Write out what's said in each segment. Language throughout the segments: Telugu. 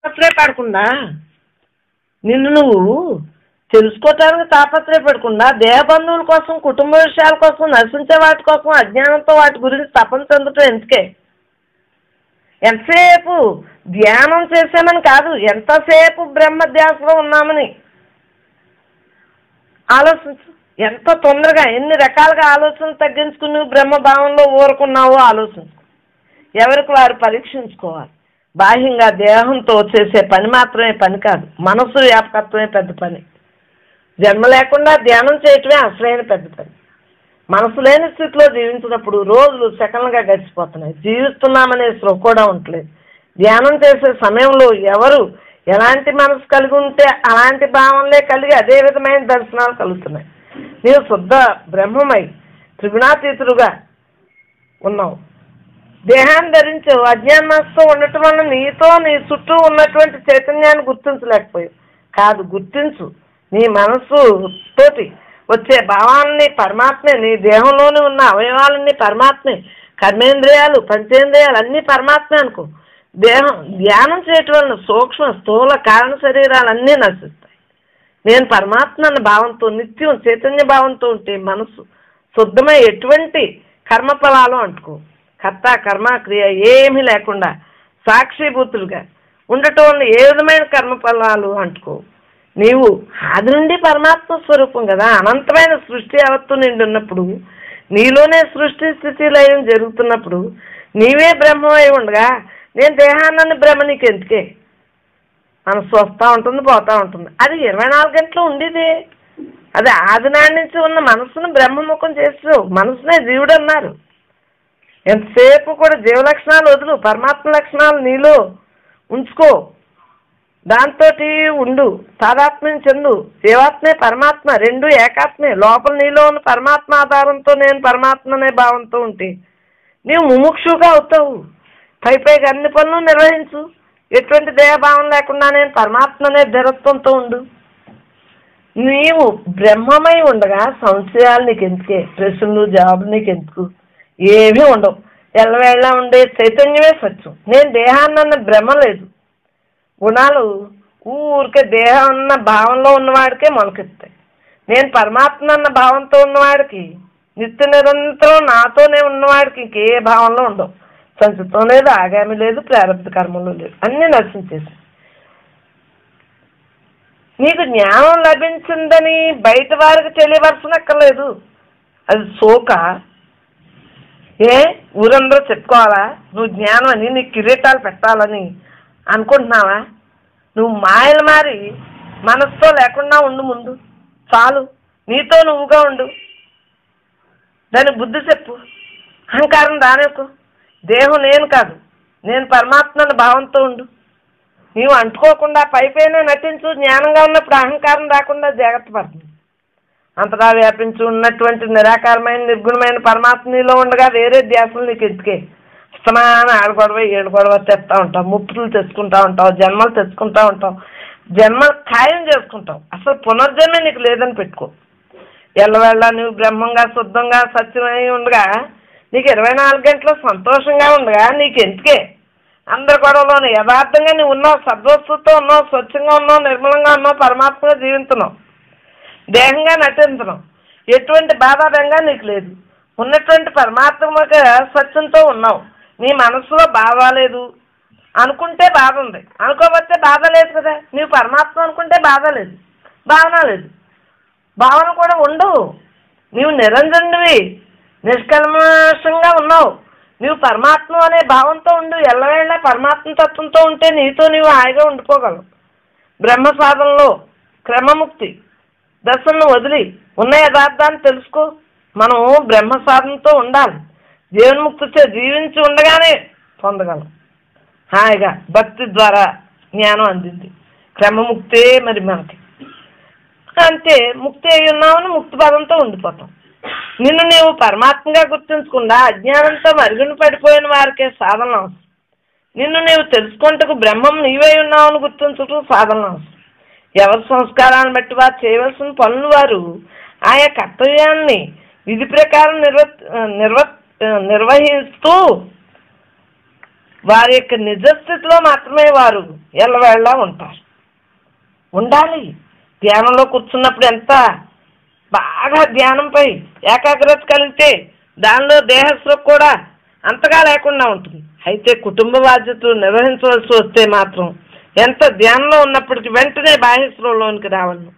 తాపత్రయపడకుండా నిన్ను నువ్వు తెలుసుకోవటానికి తాపత్రయపడకుండా దేహబంధువుల కోసం, కుటుంబ విషయాల కోసం, నశించే వాటి కోసం అజ్ఞానంతో వాటి గురించి తపన చెందటం ఎందుకే? ఎంతసేపు ధ్యానం చేసామని కాదు, ఎంతసేపు బ్రహ్మధ్యాసలో ఉన్నామని ఆలోచించు. ఎంత తొందరగా ఎన్ని రకాలుగా ఆలోచనలు తగ్గించుకుని బ్రహ్మభావంలో ఊరుకున్నావో ఆలోచించు. ఎవరికి వారు పరీక్షించుకోవాలి. బాహ్యంగా దేహంతో చేసే పని మాత్రమే పని కాదు, మనసు వ్యాపకత్వమే పెద్ద పని. జన్మ లేకుండా ధ్యానం చేయటమే అసలైన పెద్ద పని. మనసు లేని స్థితిలో జీవించినప్పుడు రోజులు సెకండ్లుగా గడిచిపోతున్నాయి. జీవిస్తున్నామనే స్పృహ కూడా ఉండలేదు. ధ్యానం చేసే సమయంలో ఎవరు ఎలాంటి మనసు కలిగి ఉంటే అలాంటి భావనలే కలిగి అదే విధమైన దర్శనాలు కలుగుతున్నాయి. నీవు శుద్ధ బ్రహ్మమై త్రిగుణాతీతుడుగా ఉన్నావు. దేహాన్ని ధరించావు. అజ్ఞానమస్తో ఉండటం వల్ల నీతో నీ చుట్టూ ఉన్నటువంటి చైతన్యాన్ని గుర్తించలేకపోయావు. కాదు, గుర్తించు. నీ మనస్సు తోటి వచ్చే భావాలని పరమాత్మే, నీ దేహంలోనే ఉన్న అవయవాలన్నీ పరమాత్మే, కర్మేంద్రియాలు, పంచేంద్రియాలు అన్నీ పరమాత్మే అనుకో. దేహం ధ్యానం చేయటం వలన సూక్ష్మ స్థూల కారణ శరీరాలన్నీ నశిస్తాయి. నేను పరమాత్మ అన్న భావంతో నిత్యం చైతన్య భావంతో ఉంటే మనసు శుద్ధమై ఎటువంటి కర్మఫలాలు అంటుకో. కర్త కర్మ క్రియ ఏమీ లేకుండా సాక్షిభూతులుగా ఉండటం వల్ల ఏ విధమైన కర్మఫలాలు అంటుకో. నీవు ఆది నుండి పరమాత్మ స్వరూపం కదా. అనంతమైన సృష్టి యావత్తు నిండి ఉన్నప్పుడు, నీలోనే సృష్టి స్థితి లయం జరుగుతున్నప్పుడు నీవే బ్రహ్మమై ఉండగా నేను దేహాన్ని బ్రహ్మ నీకు ఎందుకే? మనసు వస్తూ ఉంటుంది, పోతూ ఉంటుంది. అది 24 గంటలు ఉండేది. అది ఆది నాటి నుంచి ఉన్న మనసును బ్రహ్మముఖం చేస్తావు. మనసునే జీవుడు అన్నారు. ఎంతసేపు కూడా జీవ లక్షణాలు వదులు, పరమాత్మ లక్షణాలు నీలో ఉంచుకో. దాంతో ఉండు, తాదాత్మ్యం చెందు. జీవాత్మే పరమాత్మ రెండు ఏకాత్మే. లోపల నీలో ఉన్న పరమాత్మ ఆధారంతో నేను పరమాత్మ అనే భావంతో ఉంటే నీవు ముముక్షుగా అవుతావు. పైగా అన్ని పనులు నిర్వహించు. ఎటువంటి దేహభావం లేకుండా నేను పరమాత్మ అనే ధీరత్వంతో ఉండు. నీవు బ్రహ్మమై ఉండగా సంశయాలు నీకు ఎందుకే? ప్రశ్నలు జవాబులు నీకు ఎందుకు? ఏమీ ఉండవు. ఎల్లవేళ్ళ ఉండే చైతన్యమే సత్యం. నేను దేహాన్ని అన్న భ్రమ లేదు. గుణాలు ఊరికే దేహం అన్న భావంలో ఉన్నవాడికే మొలకెత్తాయి. నేను పరమాత్మ అన్న భావంతో ఉన్నవాడికి, నిత్య నిరంతరం నాతోనే ఉన్నవాడికి ఇంకే భావంలో ఉండవు. సంచితం లేదు, ఆగామి లేదు, ప్రారంభ కర్మలు లేదు, అన్నీ నశించేసి. నీకు జ్ఞానం లభించిందని బయట వారికి తెలియవలసనక్కర్లేదు. అది సోక. ఊరందరూ చెప్పుకోవాలా నువ్వు జ్ఞానం అని? నీకు కిరీటాలు పెట్టాలని అనుకుంటున్నావా? నువ్వు మాయలు మారి మనసుతో లేకుండా ఉండు. ముందు చాలు, నీతో నువ్వుగా ఉండు. దాని బుద్ధి చెప్పు. అహంకారం దానేకు. దేహం నేను కాదు, నేను పరమాత్మ అన్న భావంతో ఉండు. నీవు అంటుకోకుండా పైపైన నటించు. జ్ఞానంగా ఉన్నప్పుడు అహంకారం రాకుండా జాగ్రత్త పడుతుంది. అంతటా వ్యాపించి ఉన్నటువంటి నిరాకారమైన నిర్గుణమైన పరమాత్మ నీలో ఉండగా వేరే ధ్యాసలు నీకు ఎందుకే? ఇష్టమైన ఆడగొడవ ఏడుగొడవ తెస్తూ ఉంటావు, ముప్పులు తెచ్చుకుంటూ ఉంటావు, జన్మలు తెచ్చుకుంటూ ఉంటావు, జన్మలు ఖాయం చేసుకుంటావు. అసలు పునర్జన్మే నీకు లేదని పెట్టుకో. ఎల్లవేళ నువ్వు బ్రహ్మంగా శుద్ధంగా సత్యమై ఉండగా, నీకు 24 గంటలు సంతోషంగా ఉండగా నీకు ఎందుకే? అందరి గొడవలోనే యథార్థంగా నువ్వు ఉన్నావు, సద్వస్తుతో ఉన్నావు, స్వచ్ఛంగా ఉన్నావు, నిర్మలంగా ఉన్నావు, పరమాత్మగా జీవిస్తున్నావు, దేహంగా నటించడం. ఎటువంటి బాధాభంగా నీకు లేదు. ఉన్నటువంటి పరమాత్మగా సత్యంతో ఉన్నావు. నీ మనసులో బాధ లేదు. అనుకుంటే బాధ ఉంది, అనుకోకపోతే బాధ లేదు కదా. నీవు పరమాత్మ అనుకుంటే బాధ లేదు, భావన లేదు. భావన కూడా ఉండవు. నీవు నిరంజనుడివి, నిష్కల్మషంగా ఉన్నావు. నీవు పరమాత్మ అనే భావంతో ఉండు. ఎల్లవేళ పరమాత్మ తత్వంతో ఉంటే నీతో నీవు హాయిగా ఉండిపోగలవు. బ్రహ్మ సాధనలో క్రమముక్తి దశలను వదిలి ఉన్న యథార్థాన్ని తెలుసుకో. మనం బ్రహ్మ సాధనతో ఉండాలి. జీవన్ముక్తి జీవించి ఉండగానే పొందగలం. హాయిగా భక్తి ద్వారా జ్ఞానం అందింది. క్రమముక్తే మరి మనకి అంతే. ముక్తి అయి ఉన్నామని ముక్తి పదంతో ఉండిపోతాం. నిన్ను నీవు పరమాత్మగా గుర్తించకుండా అజ్ఞానంతో మరుగున పడిపోయిన వారికే సాధన అవసరం. నిన్ను నీవు తెలుసుకుంటకు బ్రహ్మం నీవై ఉన్నావని గుర్తించటం సాధన అవసరం. ఎవరి సంస్కారాన్ని బట్టి వారు చేయవలసిన పనులు వారు ఆయా కర్తవ్యాన్ని విధి ప్రకారం నిర్వహిస్తూ వారి యొక్క నిజస్థితిలో మాత్రమే వారు ఎల్లవేళలా ఉంటారు. ఉండాలి. ధ్యానంలో కూర్చున్నప్పుడు ఎంత బాగా ధ్యానంపై ఏకాగ్రత కలిగితే దానిలో దేహస్పృహ కూడా అంతగా లేకుండా ఉంటుంది. అయితే కుటుంబ బాధ్యతలు నిర్వహించవలసి వస్తే మాత్రం ఎంత ధ్యానంలో ఉన్నప్పటికీ వెంటనే బాహ్యస్పృహలోనికి రావను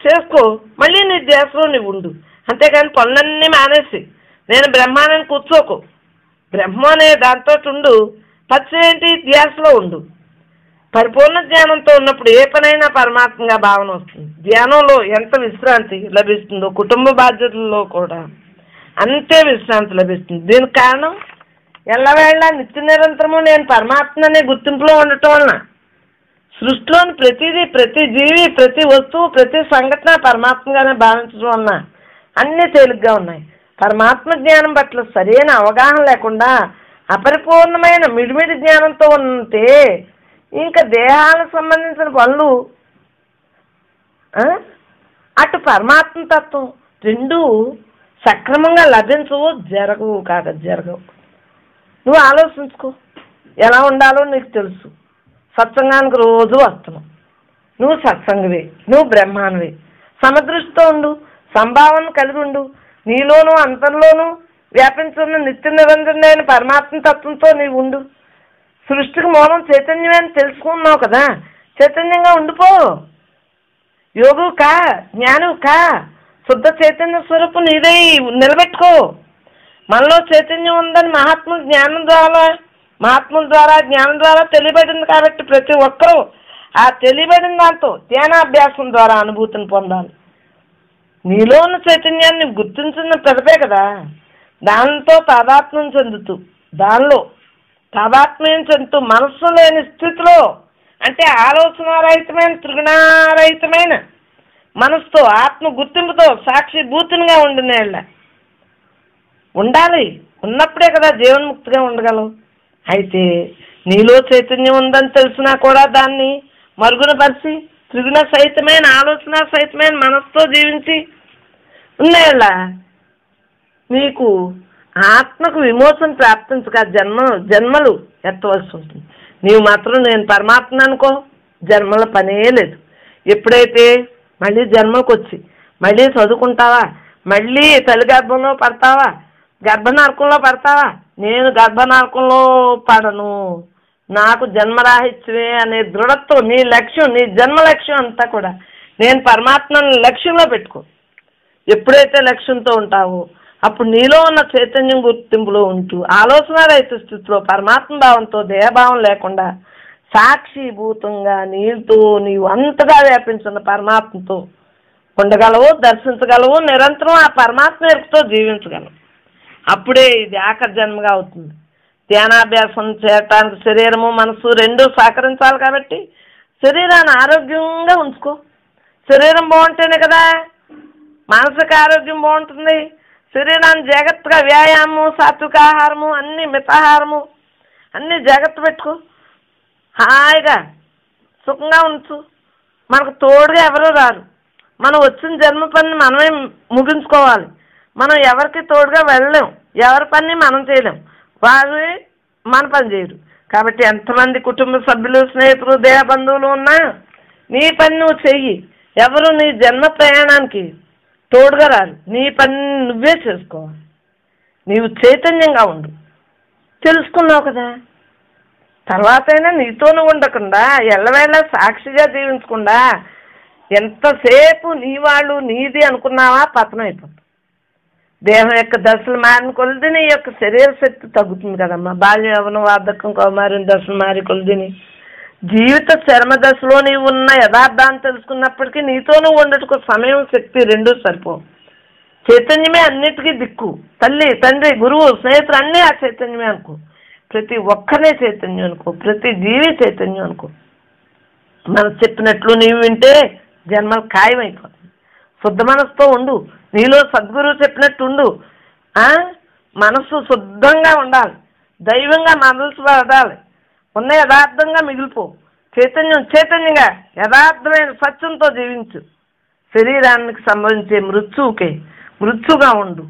చేసుకో. మళ్ళీ నీ ధ్యాసలో నువ్వు ఉండు. అంతేకాని పనులన్నీ మానేసి నేను బ్రహ్మానని కూర్చోకు. బ్రహ్మ అనే దాంతో ఉండు. పచ్చేంటి ధ్యాసలో ఉండు. పరిపూర్ణ ధ్యానంతో ఉన్నప్పుడు ఏ పనైనా పరమాత్మగా భావన వస్తుంది. ధ్యానంలో ఎంత విశ్రాంతి లభిస్తుందో కుటుంబ బాధ్యతల్లో కూడా అంతే విశ్రాంతి లభిస్తుంది. దీనికి కారణం ఎల్లవేళ నిత్య నిరంతరము నేను పరమాత్మనే గుర్తింపులో ఉండటం వలన సృష్టిలోని ప్రతిదీ, ప్రతి జీవి, ప్రతి వస్తువు, ప్రతి సంఘటన పరమాత్మగానే భావించడం వలన అన్నీ తేలిగ్గా ఉన్నాయి. పరమాత్మ జ్ఞానం పట్ల సరైన అవగాహన లేకుండా అపరిపూర్ణమైన మిడిమిడి జ్ఞానంతో ఉంటే ఇంకా దేహాలకు సంబంధించిన పనులు అటు పరమాత్మ తత్వం రెండూ సక్రమంగా లభించవు, జరగవు. నువ్వు ఆలోచించుకో. ఎలా ఉండాలో నీకు తెలుసు. సత్సంగానికి రోజు వస్తున్నావు. నువ్వు సత్సంగవే, నువ్వు బ్రహ్మానివే. సమదృష్టితో ఉండు, సంభావన కలిగి ఉండు. నీలోనూ అంతర్లోనూ వ్యాపించున్న నిత్య నిరంజనమైన పరమాత్మ తత్వంతో నీవు ఉండు. సృష్టికి మూలం చైతన్యమే అని తెలుసుకున్నావు కదా, చైతన్యంగా ఉండిపో. యోగువు కా, జ్ఞానువు కా, శుద్ధ చైతన్య స్వరూపం నీదై నిలబెట్టుకో. మనలో చైతన్యం ఉందని మహాత్ముల జ్ఞానం ద్వారా తెలియబడింది. కాబట్టి ప్రతి ఒక్కరూ ఆ తెలియబడిన దాంతో ధ్యానాభ్యాసం ద్వారా అనుభూతిని పొందాలి. నీలో ఉన్న చైతన్యాన్ని గుర్తించిన పెదపే కదా దానితో తాదాత్మ్యం చెందుతూ మనస్సు లేని స్థితిలో, అంటే ఆలోచనారహితమైన త్రిగుణారహితమైన మనసుతో ఆత్మ గుర్తింపుతో సాక్షి భూతునిగా ఉండాలి. ఉన్నప్పుడే కదా జీవన్ముక్తిగా ఉండగలవు. అయితే నీలో చైతన్యం ఉందని తెలిసినా కూడా దాన్ని మరుగున పరిచి త్రిగుణ సహితమైన ఆలోచన సహితమైన మనసుతో జీవించి ఉండేళ్ళ నీకు ఆత్మకు విమోచన ప్రాప్తించక జన్మలు ఎత్తవలసి ఉంటుంది. నీవు మాత్రం నేను పరమాత్మ అనుకో, జన్మల పనే లేదు. ఎప్పుడైతే మళ్ళీ జన్మకు వచ్చి మళ్ళీ చదువుకుంటావా, మళ్ళీ తల్లి గర్భంలో పడతావా, గర్భనారకంలో పడతావా? నేను గర్భనారకంలో పడను, నాకు జన్మరాహిత్యమే అనే దృఢత్వం నీ లక్ష్యం, నీ జన్మ లక్ష్యం అంతా కూడా నేను పరమాత్మను లక్ష్యంలో పెట్టుకో. ఎప్పుడైతే లక్ష్యంతో ఉంటావో అప్పుడు నీలో ఉన్న చైతన్యం గుర్తింపులో ఉంటూ ఆలోచన రహిత స్థితిలో పరమాత్మ భావంతో దేహభావం లేకుండా సాక్షిభూతంగా నీతో నీవు అంతగా వ్యాపించిన పరమాత్మతో ఉండగలవు, దర్శించగలవు, నిరంతరం ఆ పరమాత్మ ఎరుకుతో జీవించగలవు. అప్పుడే ఇది ఆఖరి జన్మగా అవుతుంది. ధ్యానాభ్యాసం చేయటానికి శరీరము మనసు రెండూ సహకరించాలి. కాబట్టి శరీరాన్ని ఆరోగ్యంగా ఉంచుకో. శరీరం బాగుంటేనే కదా మానసిక ఆరోగ్యం బాగుంటుంది. శరీరాన్ని జాగ్రత్తగా వ్యాయామము, సాత్విక ఆహారము, అన్ని మితాహారము అన్నీ జాగ్రత్త పెట్టుకో. హాయిగా సుఖంగా ఉంచు. మనకు తోడుగా ఎవరూ రారు. మనం వచ్చిన జన్మ పని మనమే ముగించుకోవాలి. మనం ఎవరికి తోడుగా వెళ్ళలేం, ఎవరి పని మనం చేయలేం, వారు మన పని చేయరు. కాబట్టి ఎంతమంది కుటుంబ సభ్యులు, స్నేహితులు, దేహ బంధువులు ఉన్నా నీ పని నువ్వు చెయ్యి. ఎవరు నీ జన్మ ప్రయాణానికి తోడుగా రారు. నీ పని నువ్వే చేసుకోవాలి. నీవు చైతన్యంగా ఉండు. తెలుసుకున్నావు కదా, తర్వాతైనా నీతోనూ ఉండకుండా ఎల్లవేళ సాక్షిగా జీవించకుండా ఎంతసేపు నీ వాళ్ళు నీది అనుకున్నావా పతనం అయిపోతుంది. దేహం యొక్క దశలు మారిన కొలిది నీ యొక్క శరీర శక్తి తగ్గుతుంది కదమ్మా. బాల్య యవ్వనం వార్ధక్యం కౌమారం దశలు మారి కొలిదిని జీవిత చర్మ దశలో నీవు ఉన్న యథార్థాన్ని తెలుసుకున్నప్పటికీ నీతోనూ ఉండటకు సమయం, శక్తి రెండూ సరిపోవు. చైతన్యమే అన్నిటికీ దిక్కు. తల్లి, తండ్రి, గురువు, స్నేహితులు అన్నీ ఆ చైతన్యమే అనుకో. ప్రతి ఒక్కరినే చైతన్యం అనుకో, ప్రతి జీవి చైతన్యం అనుకో. మనం చెప్పినట్లు నీవు వింటే జన్మలు ఖాయమైపోతుంది. శుద్ధ మనసుతో ఉండు. నీలో సద్గురువు చెప్పినట్టు ఉండు. మనసు శుద్ధంగా ఉండాలి, దైవంగా మనసు పడాలి, ఉన్న యథార్థంగా మిగిలిపో. చైతన్యంగా యథార్థమైన సత్యంతో జీవించు. శరీరానికి సంబంధించే మృత్యుగా ఉండు.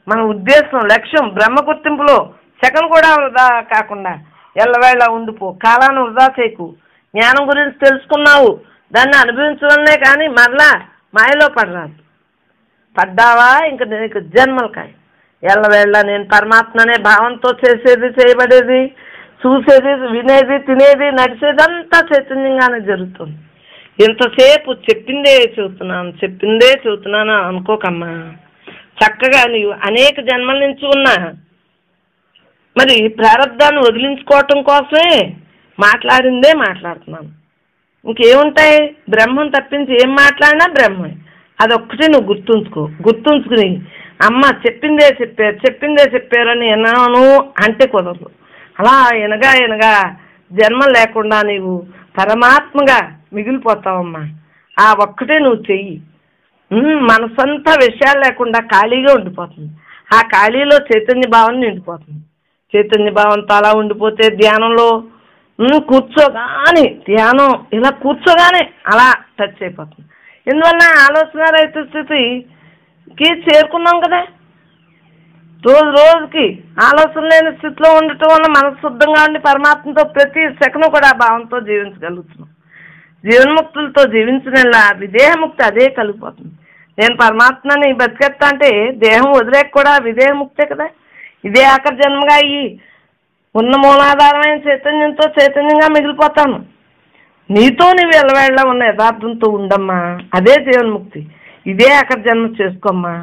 మన ఉద్దేశం, లక్ష్యం బ్రహ్మ గుర్తింపులో సెకండ్ కూడా వృధా కాకుండా ఎల్లవేళ ఉండిపో. కాలాన్ని వృధా చేయకు. జ్ఞానం గురించి తెలుసుకున్నావు, దాన్ని అనుభవించడమే కానీ మరలా మాయలో పడరాదు. పడ్డావా ఇంక నీకు జన్మలకాయ. ఎల్లవేళ నేను పరమాత్మనే భావంతో చేసేది, చేయబడేది, చూసేది, వినేది, తినేది, నడిచేదంతా చైతన్యంగానే జరుగుతుంది. ఇంతసేపు చెప్పిందే చెబుతున్నాను అనుకోకమ్మా. చక్కగా నీవు అనేక జన్మల నుంచి ఉన్నా మరి ప్రారంధాన్ని వదిలించుకోవటం కోసమే మాట్లాడిందే మాట్లాడుతున్నాను. ఇంకేముంటాయి? బ్రహ్మం తప్పించి ఏం మాట్లాడినా బ్రహ్మే. అదొక్కటే నువ్వు గుర్తుంచుకుని అమ్మ చెప్పిందే చెప్పారని విన్నాను అంటే కుదరదు. అలా ఎనగా జన్మ లేకుండా నీవు పరమాత్మగా మిగిలిపోతావమ్మా. ఆ ఒక్కటే నువ్వు చెయ్యి. మనసంతా విషయాలు లేకుండా ఖాళీగా ఉండిపోతుంది. ఆ ఖాళీలో చైతన్య భావం నిండిపోతుంది. చైతన్య భావంతో అలా ఉండిపోతే ధ్యానంలో కూర్చోగానే అలా టచ్ అయిపోతుంది. ఎందువల్ల ఆలోచన రహిత స్థితికి చేరుకున్నాం కదా. రోజుకి ఆలోచన లేని స్థితిలో ఉండటం వల్ల మనసు శుద్ధంగా ఉండి పరమాత్మతో ప్రతి సెకండ్ కూడా భావంతో జీవించగలుగుతున్నాం. జీవన్ముక్తులతో జీవించినలా విదేహముక్తి అదే కలిగిపోతుంది. నేను పరమాత్మని బతికెత్తా అంటే దేహం వదిలేక కూడా విదేహముక్తే కదా. ఇదే ఆఖరి జన్మగా అయ్యి ఉన్న మూలాధారమైన చైతన్యంతో చైతన్యంగా మిగిలిపోతాను. నీతో నీవు ఎల్లవేళ్ళ ఉన్న యథార్థంతో ఉండమ్మా. అదే జీవన్ముక్తి. ఇదే ఆఖరి జన్మ చేసుకోమ్మా.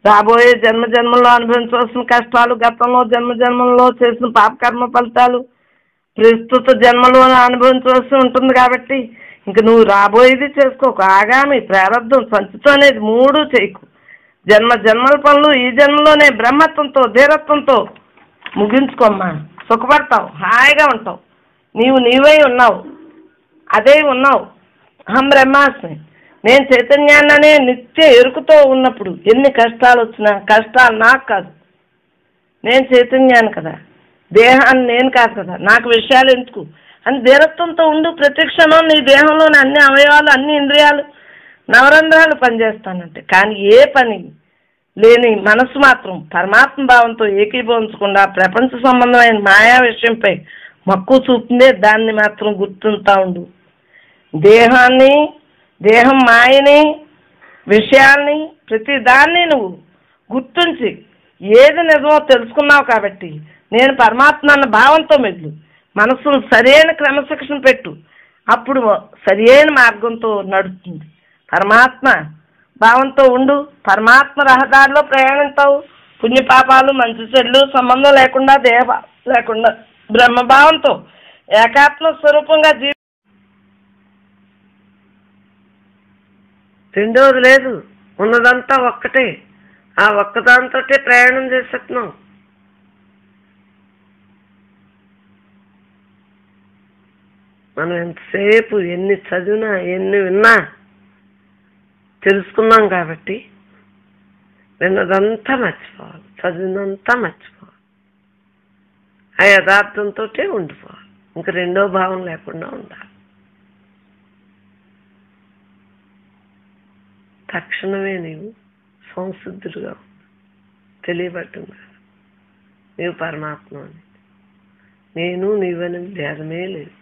రాబోయే జన్మలో అనుభవించవలసిన కష్టాలు, గతంలో జన్మలో చేసిన పాపకర్మ ఫలితాలు ప్రస్తుత జన్మలో అనుభవించవలసి ఉంటుంది. కాబట్టి ఇంక నువ్వు రాబోయేది చేసుకోకు. ఆగామి ప్రారంధం సంచితం అనేది మూడు చేయకు. జన్మల పనులు ఈ జన్మలోనే బ్రహ్మత్వంతో ధీరత్వంతో ముగించుకోమ్మా. సుఖపడతావు, హాయిగా ఉంటావు. నీవై ఉన్నావు, అదే ఉన్నావు. అహం బ్రహ్మాస్మి, నేను చైతన్యాన్ననే నిత్య ఎరుకుతో ఉన్నప్పుడు ఎన్ని కష్టాలు వచ్చినా కష్టాలు నాకు కాదు. నేను చైతన్యాన్ని కదా, దేహాన్ని నేను కాదు కదా, నాకు విషయాలు ఎందుకు అని ధీరత్వంతో ఉండు. ప్రతిక్షణం నీ దేహంలోని అన్ని అవయవాలు, అన్ని ఇంద్రియాలు, నవరంధ్రాలు పనిచేస్తానంటే. కానీ ఏ పని లేని మనసు మాత్రం పరమాత్మ భావంతో ఏకీభవించకుండా ప్రపంచ సంబంధమైన మాయా విషయంపై మక్కువ చూపుతుందే. దాన్ని మాత్రం గుర్తుంటా ఉండు. దేహం మాయని, విషయాల్ని, ప్రతి దాన్ని నువ్వు గుర్తుంచి ఏది నిజమో తెలుసుకున్నావు కాబట్టి నేను పరమాత్మ అన్న భావంతో మెదులు. మనసును సరైన క్రమశిక్షణ పెట్టు. అప్పుడు సరైన మార్గంతో నడుస్తుంది. పరమాత్మ భావంతో ఉండు. పరమాత్మ రహదారిలో ప్రయాణిస్తావు. పుణ్యపాపాలు, మంచి చెడ్లు సంబంధం లేకుండా, దేహ లేకుండా బ్రహ్మభావంతో ఏకాత్మ స్వరూపంగా రెండోది లేదు. ఉన్నదంతా ఒక్కటే. ఆ ఒక్కదాంతో ప్రయాణం చేస్తున్నాం. మనం ఎంతసేపు ఎన్ని చదివినా ఎన్ని విన్నా తెలుసుకున్నాం కాబట్టి విన్నదంతా మర్చిపోవాలి, చదివినంతా మర్చిపోవాలి. ఆ యథార్థంతో ఉండిపోవాలి. ఇంక రెండో భావం లేకుండా ఉండాలి. తక్షణమే నీవు సంసిద్ధుడుగా తెలియబట్టుంది. నీవు పరమాత్మ అని, నేను నీవని భేదమే లేదు.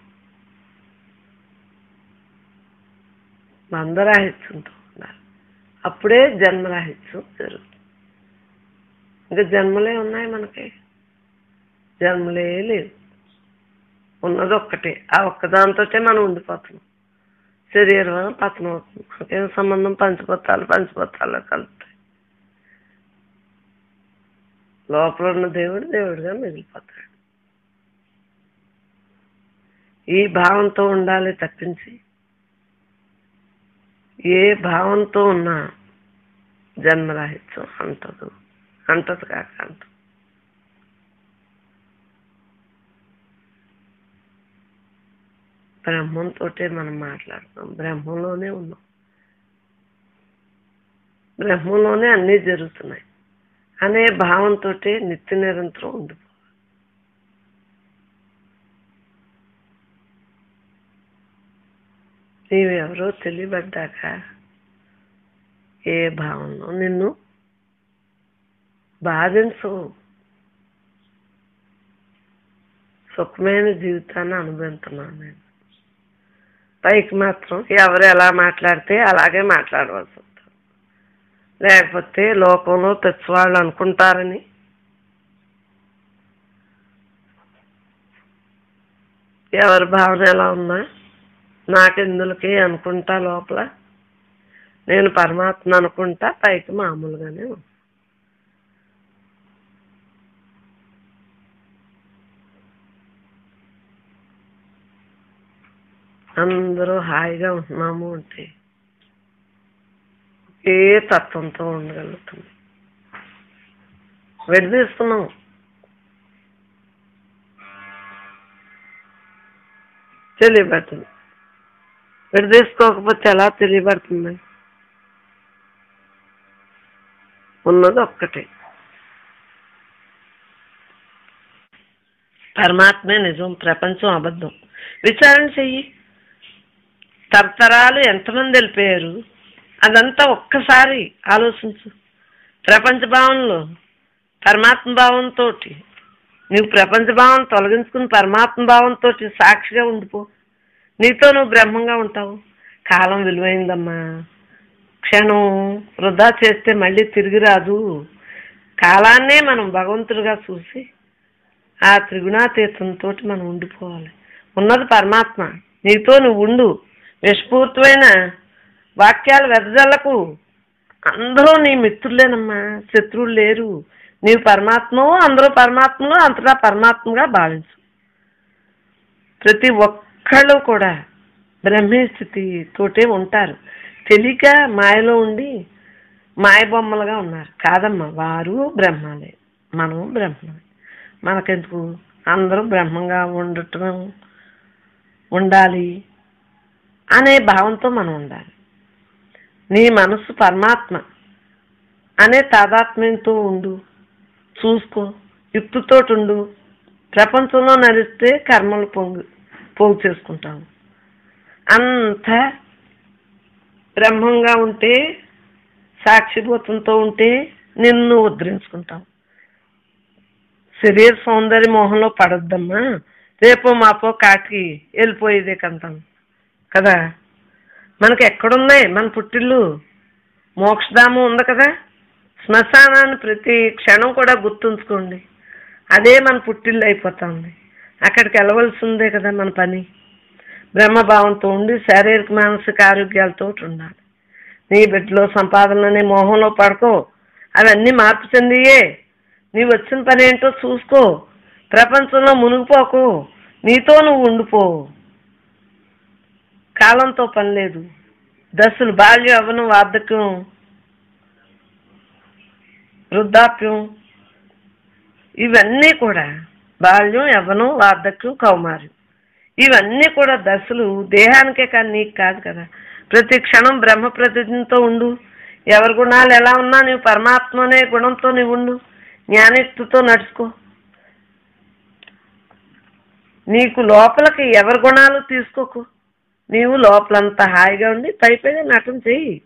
బంధరాహిత్యంతో ఉండాలి. అప్పుడే జన్మరాహిత్యం జరుగుతుంది. ఇంకా జన్మలే ఉన్నాయి మనకి, జన్మలే లేవు. ఉన్నది ఒక్కటే. ఆ ఒక్కదాంతో మనం ఉండిపోతున్నాం. శరీరం పతనం అవుతుంది. మనకేం సంబంధం? పంచభూతాలు కలుపుతాయి. లోపల ఉన్న దేవుడిగా మిగిలిపోతాడు. ఈ భావంతో ఉండాలి తప్పించి ఏ భావంతో ఉన్నా జన్మరాహిత్యం అంటదు కాక అంటదు. బ్రహ్మంతో మనం మాట్లాడుతాం. బ్రహ్మంలోనే ఉన్నాం. బ్రహ్మంలోనే అన్నీ జరుగుతున్నాయి అనే భావంతో నిత్య నిరంతరం ఉండిపోవాలి. నీవెవరో తెలియబడ్డాక ఏ భావంలో నిన్ను బాధించవు. సుఖమైన జీవితాన్ని అనుభవిస్తున్నాను నేను. పైకి మాత్రం ఎవరు ఎలా మాట్లాడితే అలాగే మాట్లాడవలసి వస్తుంది. లేకపోతే లోకంలో తెచ్చివాళ్ళు అనుకుంటారని ఎవరి భావన ఎలా ఉన్నా నాకెందులకి అనుకుంటా, లోపల నేను పరమాత్మ అనుకుంటా, పైకి మామూలుగానే ఉన్నా. అందరూ హాయిగా ఉంటున్నాము అంటే ఏ తత్వంతో ఉండగలుగుతుంది. విడదీస్తున్నాం. తెలియబడుతుంది. విడదీసుకోకపోతే ఎలా తెలియబడుతుంది? ఉన్నది ఒక్కటే, పరమాత్మే నిజం, ప్రపంచం అబద్ధం. విచారణ చెయ్యి. తరతరాలు ఎంతమంది వెళ్ళిపోయారు, అదంతా ఒక్కసారి ఆలోచించు. ప్రపంచ భావంలో పరమాత్మ భావంతో నువ్వు ప్రపంచ భావం తొలగించుకుని పరమాత్మ భావంతో సాక్షిగా ఉండిపో. నీతో నువ్వు బ్రహ్మంగా ఉంటావు. కాలం విలువైందమ్మా. క్షణం వృధా చేస్తే మళ్ళీ తిరిగి రాదు. కాలాన్నే మనం భగవంతుడిగా చూసి ఆ త్రిగుణాతీతంతో మనం ఉండిపోవాలి. ఉన్నది పరమాత్మ. నీతో నువ్వు ఉండు. విషపూర్తమైన వాక్యాలు వెదజల్లకు. అందరూ నీ మిత్రులేనమ్మా, శత్రువులు లేరు. నీవు పరమాత్మవు, అందరూ పరమాత్మలు, అంతటా పరమాత్మగా భావించు. ప్రతి ఒక్కళ్ళు కూడా బ్రహ్మే స్థితి తోటే ఉంటారు. తెలియక మాయలో ఉండి మాయ బొమ్మలుగా ఉన్నారు. కాదమ్మా, వారు బ్రహ్మాలే, మనం బ్రహ్మలే. మనకెందుకు? అందరూ బ్రహ్మంగా ఉండాలి అనే భావంతో మనం ఉండాలి. నీ మనస్సు పరమాత్మ అనే తాదాత్మ్యంతో ఉండు. చూసుకో, యుక్తితో ఉండు. ప్రపంచంలో నడిస్తే కర్మలు పోగు చేసుకుంటావు. అంత బ్రహ్మంగా ఉంటే, సాక్షిభూతంతో ఉంటే నిన్ను ఉద్ధరించుకుంటావు. శరీర సౌందర్య మోహంలో పడొద్దమ్మా. రేపో మాపో కాటికి వెళ్ళిపోయేదే కంటాం కదా. మనకి ఎక్కడున్నాయి మన పుట్టిల్లు? మోక్షధామం ఉంది కదా. శ్మశానాన్ని ప్రతి క్షణం కూడా గుర్తుంచుకోండి. అదే మన పుట్టిల్లు అయిపోతుంది. అక్కడికి వెళ్ళవలసిందే కదా మన పని. బ్రహ్మభావంతో ఉండి శారీరక మానసిక ఆరోగ్యాలతో ఉండాలి. నీ బిడ్డలో సంపాదనని మోహంలో పడుకో. అవన్నీ మార్పు చెందియే. నీ వచ్చిన పని ఏంటో చూసుకో. ప్రపంచంలో మునిగిపోకు. నీతో నువ్వు ఉండిపో. కాలంతో పని లేదు. దశలు బాల్యం, యవ్వనం, వార్ధక్యం, వృద్ధాప్యం, ఇవన్నీ కూడా బాల్యం, యవ్వనం, వార్ధక్యం, కౌమార్యం, ఇవన్నీ కూడా దశలు. దేహానికే కానీ నీకు కాదు కదా. ప్రతి క్షణం బ్రహ్మ ప్రతిజ్ఞతో ఉండు. ఎవరి గుణాలు ఎలా ఉన్నా నీవు పరమాత్మ అనే గుణంతో నీవు ఉండు. జ్ఞానిత్తుతో నడుచుకో. నీకు లోపలికి ఎవరి గుణాలు తీసుకోకు. నీవు లోపలంతా హాయిగా ఉండి పైపైగా నటన చెయ్యి.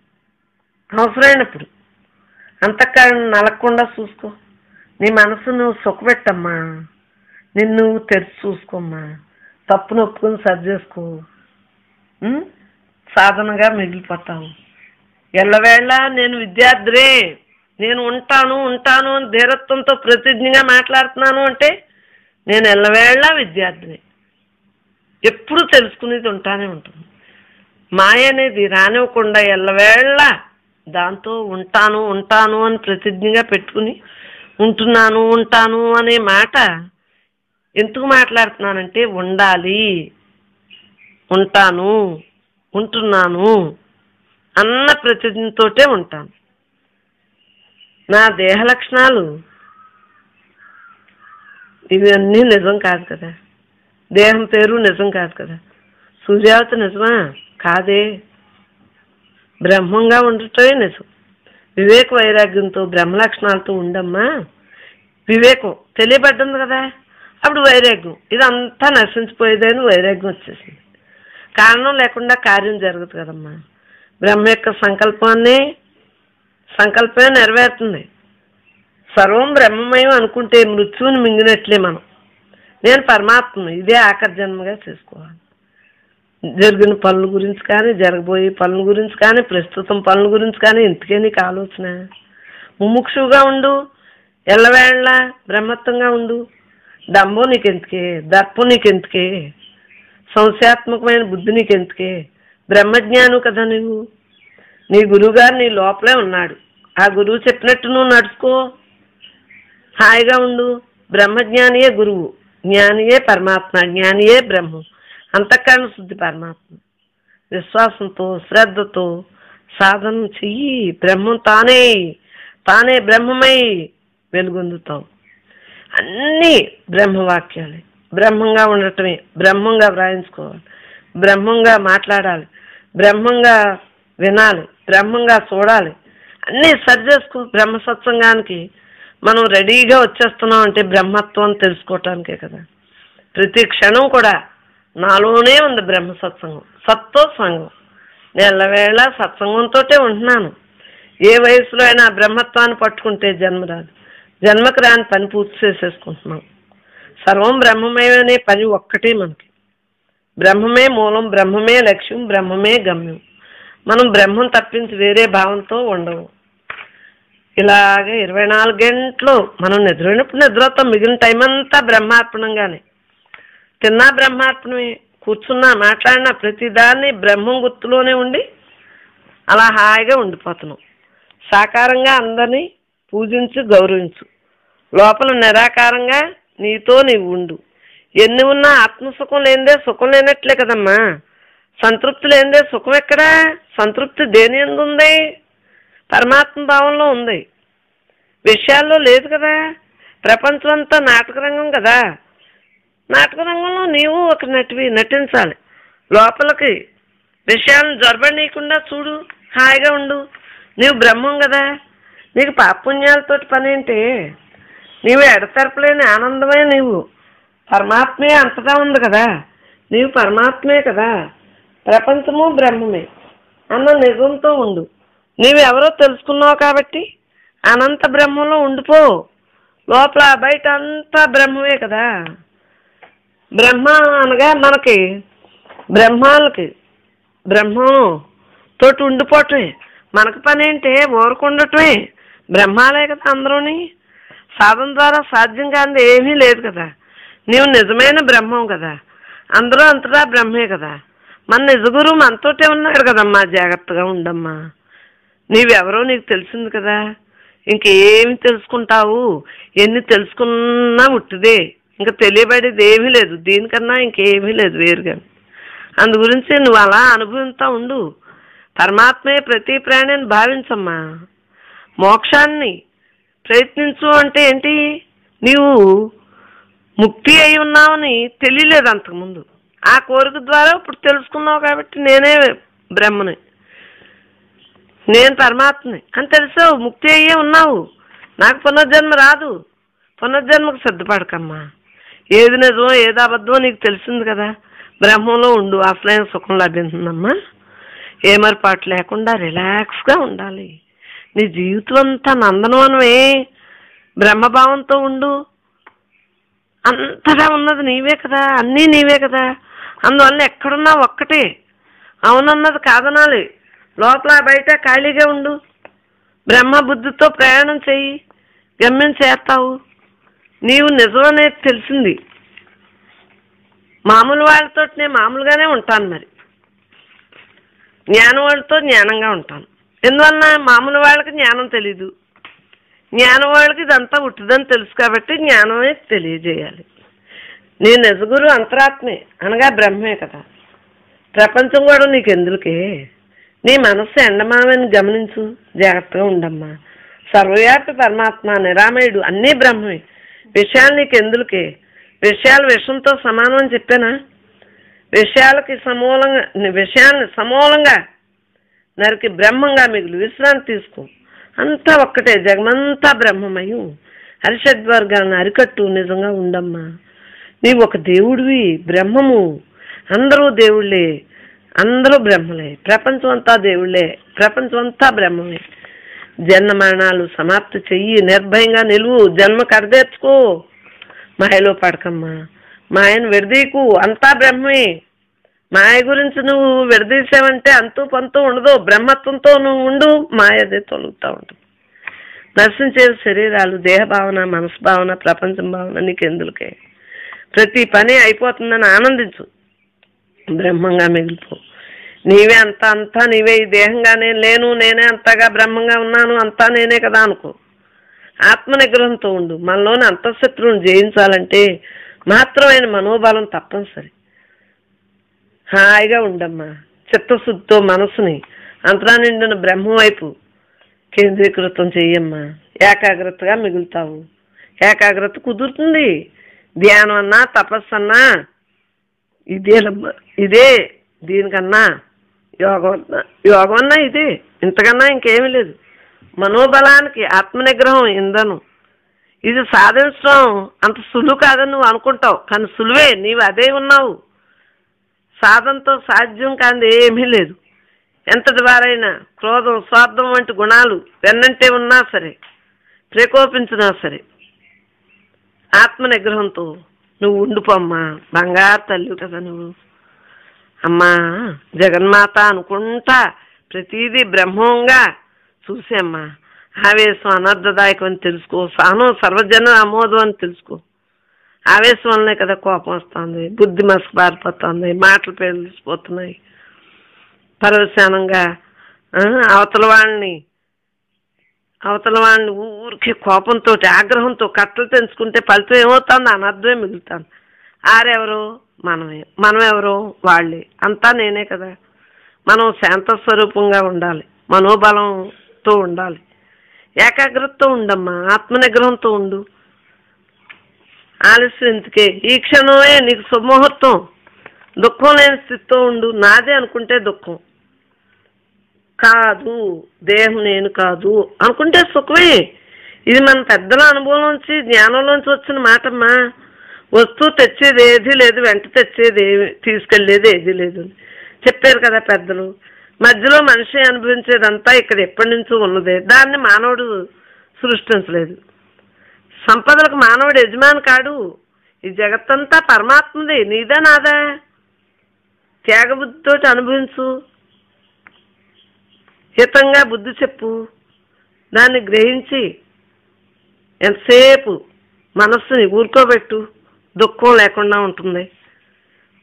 అవసరమైనప్పుడు అంతఃకరణ నలగకుండా చూసుకో. నీ మనసు నువ్వు సుఖపెట్టమ్మా. నిన్ను తెరిచి చూసుకోమ్మా. తప్పును ఒప్పుకొని సరి చేసుకో. సాధనగా మిగిలిపోతావు. ఎల్లవేళ నేను విద్యార్థినే, నేను ఉంటాను అని ధీరత్వంతో ప్రతిజ్ఞగా మాట్లాడుతున్నాను అంటే నేను ఎల్లవేళ విద్యార్థిని. ఎప్పుడు తెలుసుకునేది ఉంటానే ఉంటుంది. మాయ అనేది రానివ్వకుండా ఎల్లవేళ దాంతో ఉంటాను అని ప్రతిజ్ఞగా పెట్టుకుని ఉంటాను అనే మాట ఎందుకు మాట్లాడుతున్నానంటే, ఉండాలి, ఉంటున్నాను అన్న ప్రతిజ్ఞతోటే ఉంటాను. నా దేహ లక్షణాలు ఇవన్నీ నిజం కాదు కదా. దేహం పేరు నిజం కాదు కదా. సూర్యావతి నిజమా? కాదే. బ్రహ్మంగా ఉండటమే నిజం. వివేక వైరాగ్యంతో బ్రహ్మ లక్షణాలతో ఉండమ్మా. వివేకం తెలియబడ్డంది కదా, అప్పుడు వైరాగ్యం ఇదంతా నశించిపోయేదని వైరాగ్యం వచ్చేసింది. కారణం లేకుండా కార్యం జరుగుతుంది కదమ్మా. బ్రహ్మ యొక్క సంకల్పమే నెరవేరుతుంది. సర్వం బ్రహ్మమయం అనుకుంటే మృత్యువుని మింగినట్లే మనం. నేను పరమాత్మను, ఇదే ఆఖరి జన్మగా చేసుకోవాలి. జరిగిన పనుల గురించి కానీ, జరగబోయే పనుల గురించి కానీ, ప్రస్తుతం పనుల గురించి కానీ ఇంతకే నీకు ఆలోచన. ముముక్షువుగా ఉండు, ఎల్లవేళ్ళ బ్రహ్మత్వంగా ఉండు. డంబం నీకెందుకే, దర్పం నీకెందుకే, సంశయాత్మకమైన బుద్ధి నీకెందుకే? బ్రహ్మజ్ఞాను కదా నువ్వు. నీ గురువుగారు నీ లోపలే ఉన్నాడు. ఆ గురువు చెప్పినట్టు నువ్వు నడుచుకో, హాయిగా ఉండు. బ్రహ్మజ్ఞానియే గురువు, జ్ఞానియే పరమాత్మ, జ్ఞానియే బ్రహ్మం. అంతఃకరణ శుద్ధి పరమాత్మ. విశ్వాసంతో శ్రద్ధతో సాధన చెయ్యి. బ్రహ్మం తానే తానే బ్రహ్మమై వెలుగొందుతావు. అన్నీ బ్రహ్మవాక్యాలే. బ్రహ్మంగా ఉండటమే, బ్రహ్మంగా వ్రాయించుకోవాలి, బ్రహ్మంగా మాట్లాడాలి, బ్రహ్మంగా వినాలి, బ్రహ్మంగా చూడాలి. అన్నీ సరి చేసుకో. బ్రహ్మ సత్సంగానికి మనం రెడీగా వచ్చేస్తున్నాం అంటే బ్రహ్మత్వం తెలుసుకోవటానికే కదా. ప్రతి క్షణం కూడా నాలోనే ఉంది బ్రహ్మ సత్సంగం, సత్తో సంగం. నెలవేళ సత్సంగంతో ఉంటున్నాను. ఏ వయసులో అయినా బ్రహ్మత్వాన్ని పట్టుకుంటే జన్మ రాదు. జన్మకు రాని పని పూర్తి చేసేసుకుంటున్నాం. సర్వం బ్రహ్మమేనే పని ఒక్కటే మనకి. బ్రహ్మమే మూలం, బ్రహ్మమే లక్ష్యం, బ్రహ్మమే గమ్యం. మనం బ్రహ్మం తప్పించి వేరే భావంతో ఉండవు. ఇలాగే 24 గంటలు మనం నిద్రపోయినప్పుడు నిద్రవుతాం. మిగిలిన టైం అంతా బ్రహ్మార్పణంగానే. తిన్నా బ్రహ్మార్పణమే, కూర్చున్నా మాట్లాడినా ప్రతిదాన్ని బ్రహ్మం గుర్తులోనే ఉండి అలా హాయిగా ఉండిపోతున్నాం. సాకారంగా అందరినీ పూజించు, గౌరవించు. లోపల నిరాకారంగా నీతో నీవు ఉండు. ఎన్ని ఉన్నా ఆత్మసుఖం లేనిదే సుఖం లేనట్లే కదమ్మా. సంతృప్తి లేనిదే సుఖం ఎక్కడా? సంతృప్తి దేని యందు ఉంది? పరమాత్మ భావంలో ఉంది, విషయాల్లో లేదు కదా. ప్రపంచం అంతా నాటక రంగం కదా. నాటక రంగంలో నీవు ఒక నటివి, నటించాలి. లోపలికి విషయాలను జొరబడనీయకుండా చూడు, హాయిగా ఉండు. నీవు బ్రహ్మం కదా. నీకు పాపుణ్యాలతోటి పనేంటి? నీవు ఎడతెరపలేని ఆనందమే. నీవు పరమాత్మే అంతటా ఉంది కదా. నీవు పరమాత్మే కదా. ప్రపంచము బ్రహ్మమే అన్న నిజంతో ఉండు. నీవెవరో తెలుసుకున్నావు కాబట్టి అనంత బ్రహ్మంలో ఉండిపో. లోపల బయట అంతా బ్రహ్మమే కదా. బ్రహ్మ అనగా మనకి బ్రహ్మాలకి బ్రహ్మం తోటి ఉండిపోవటమే. మనకు పని ఏంటి? ఊరకుండటమే. బ్రహ్మాలే కదా అందరూని. సాధన ద్వారా సాధ్యం కానిది ఏమీ లేదు కదా. నీవు నిజమైన బ్రహ్మం కదా. అందరూ అంతటా బ్రహ్మే కదా. మన నిజగురు మనతోటే ఉన్నాడు కదమ్మా. జాగ్రత్తగా ఉండమ్మా. నీవెవరో నీకు తెలిసింది కదా. ఇంకేమి తెలుసుకుంటావు? ఎన్ని తెలుసుకున్నా ఉట్టిదే. ఇంకా తెలియబడేది ఏమీ లేదు. దీనికన్నా ఇంకేమీ లేదు వేరుగా. అందు గురించి నువ్వు అలా అనుభవిస్తూ ఉండు. పరమాత్మే ప్రతి ప్రాణిని భావించమ్మా. మోక్షాన్ని ప్రయత్నించు అంటే ఏంటి? నీవు ముక్తి అయి ఉన్నావని తెలియలేదు అంతకుముందు. ఆ కోరిక ద్వారా ఇప్పుడు తెలుసుకున్నావు కాబట్టి నేనే బ్రహ్మని, నేను పరమాత్మని అని తెలిసావు. ముక్తి అయ్యే ఉన్నావు. నాకు పునర్జన్మ రాదు. పునర్జన్మకు సిద్ధపడకమ్మా. ఏది నిజమో ఏది అబద్ధమో నీకు తెలిసింది కదా. బ్రహ్మంలో ఉండు, అసలైన సుఖం లభించిందమ్మా. ఏమర్పాటు లేకుండా రిలాక్స్గా ఉండాలి. నీ జీవితం అంతా నందనవనమే. బ్రహ్మభావంతో ఉండు. అంతగా ఉన్నది నీవే కదా, అన్నీ నీవే కదా. అందువల్ల ఎక్కడున్నా ఒక్కటే. అవునన్నది కాదనాలి. లోపల బయట ఖాళీగా ఉండు. బ్రహ్మ బుద్ధితో ప్రయాణం చెయ్యి, గమ్యం చేస్తావు. నీవు నిజమనేది తెలిసింది. మామూలు వాళ్ళతో నేను మామూలుగానే ఉంటాను, మరి జ్ఞానం వాళ్ళతో జ్ఞానంగా ఉంటాను. ఎందువలన? మామూలు వాళ్ళకి జ్ఞానం తెలీదు. జ్ఞానం వాళ్ళకి ఇదంతా ఉట్టిదని తెలుసు కాబట్టి జ్ఞానమే తెలియజేయాలి. నీ నిజగురు అంతరాత్మే అనగా బ్రహ్మే కదా. ప్రపంచం కూడా నీకు ఎందుకే? నీ మనస్సు ఎండమామని గమనించు, జాగ్రత్తగా ఉండమ్మా. సర్వవ్యాపి పరమాత్మ, నిరామయుడు, అన్నీ బ్రహ్మే. విషయాలు నీకు ఎందుకే? విషయాలు విషంతో సమానం అని చెప్పానా? విషయాలకి విషయాన్ని సమూలంగా నరికి బ్రహ్మంగా మిగులు. విశ్రాంతి తీసుకో. అంతా ఒక్కటే, జగమంతా బ్రహ్మమయం. హరిషద్వర్గాన్ని అరికట్టు, నిజంగా ఉండమ్మా. నీవు ఒక దేవుడివి, బ్రహ్మము. అందరూ దేవుళ్ళే, అందరూ బ్రహ్మలే. ప్రపంచం అంతా దేవుళ్ళే, ప్రపంచం అంతా బ్రహ్మమే. జన్మ మరణాలు సమాప్తి చెయ్యి, నిర్భయంగా నిలువు, జన్మ కడదేర్చుకో. మాయలో పడకమ్మా. మాయను విడదీకు, అంతా బ్రహ్మే. మాయ గురించి నువ్వు విడదీసావంటే అంతూ పంతూ ఉండదు. బ్రహ్మత్వంతో నువ్వు ఉండు, మాయదే తొలుగుతూ ఉంటుంది. నశించే శరీరాలు, దేహ భావన, మనసు భావన, ప్రపంచం భావన నీకెందుకే? ప్రతి పని అయిపోతుందని ఆనందించు, బ్రహ్మంగా మిగిలిపో. నీవే అంతా నీవే. ఈ దేహంగా నేను లేను, నేనే అంతగా బ్రహ్మంగా ఉన్నాను, అంతా నేనే కదా అనుకో. ఆత్మ నిగ్రహంతో ఉండు. మనలోని అంతఃశత్రువుని జయించాలంటే మాత్రమైన మనోబలం తప్పనిసరి. హాయిగా ఉండమ్మా. చిత్తశుద్ధితో మనసుని అంతరా నిండిన బ్రహ్మం వైపు కేంద్రీకృతం చెయ్యమ్మా. ఏకాగ్రతగా మిగులుతావు. ఏకాగ్రత కుదురుతుంది. ధ్యానం అన్నా, తపస్సు అన్నా ఇదేనమ్మా. ఇదే దీనికన్నా యోగం అన్నా ఇదే. ఇంతకన్నా ఇంకేమీ లేదు. మనోబలానికి ఆత్మనిగ్రహం ఇంధనం. ఇది సాధించడం అంత సులువు కాదని నువ్వు అనుకుంటావు, కానీ సులువే. నీవు అదే ఉన్నావు. సాధనతో సాధ్యం కానిది ఏమీ లేదు. ఎంతటి వారైనా క్రోధం, స్వార్థం వంటి గుణాలు వెన్నంటే ఉన్నా సరే, ప్రకోపించినా సరే, ఆత్మనిగ్రహంతో నువ్వు ఉండిపోమ్మా. బంగారు తల్లి కదా నువ్వు. అమ్మా జగన్మాత అనుకుంటా ప్రతిదీ బ్రహ్మంగా చూసేమ్మా. ఆవేశం అనర్థదాయకం అని తెలుసుకో. సహనం సర్వజన ఆమోదం అని తెలుసుకో. ఆవేశం వల్లనే కదా కోపం వస్తుంది, బుద్ధి మసకబారిపోతుంది, మాటలు పేలిసిపోతున్నాయి. పరవశానంగా అవతల వాళ్ళని ఊరికి కోపంతో, ఆగ్రహంతో కట్టలు తెంచుకుంటే ఫలితం ఏమవుతుంది? అనర్థమే మిగులుతుంది. ఆరెవరు? మనమెవరు? వాళ్ళే. అంతా నేనే కదా. మనం శాంత స్వరూపంగా ఉండాలి, మనోబలంతో ఉండాలి, ఏకాగ్రతతో ఉండమ్మా. ఆత్మనిగ్రహంతో ఉండు. ఆలస్యం ఎందుకే? ఈ క్షణమే నీకు శుభముహూర్తం. దుఃఖం లేని స్థితితో ఉండు. నాదే అనుకుంటే దుఃఖం కాదు, దేహం నేను కాదు అనుకుంటే సుఖమే. ఇది మన పెద్దల అనుభవంలోంచి, జ్ఞానంలోంచి వచ్చిన మాటమ్మా. వస్తువు తెచ్చేది ఏదీ లేదు, వెంట తెచ్చేది తీసుకెళ్లేది ఏదీ లేదు చెప్పారు కదా పెద్దలు. మధ్యలో మనిషి అనుభవించేదంతా ఇక్కడ ఎప్పటి నుంచో ఉన్నదే. దాన్ని మానవుడు సృష్టించలేదు. సంపదలకు మానవుడు యజమాని కాడు. ఈ జగత్తంతా పరమాత్మది, నీదా నాదా. త్యాగబుద్ధితో అనుభవించు. హితంగా బుద్ధి చెప్పు. దాన్ని గ్రహించి ఎంతసేపు మనస్సుని ఊరుకోబెట్టు. దుఃఖం లేకుండా ఉంటుంది.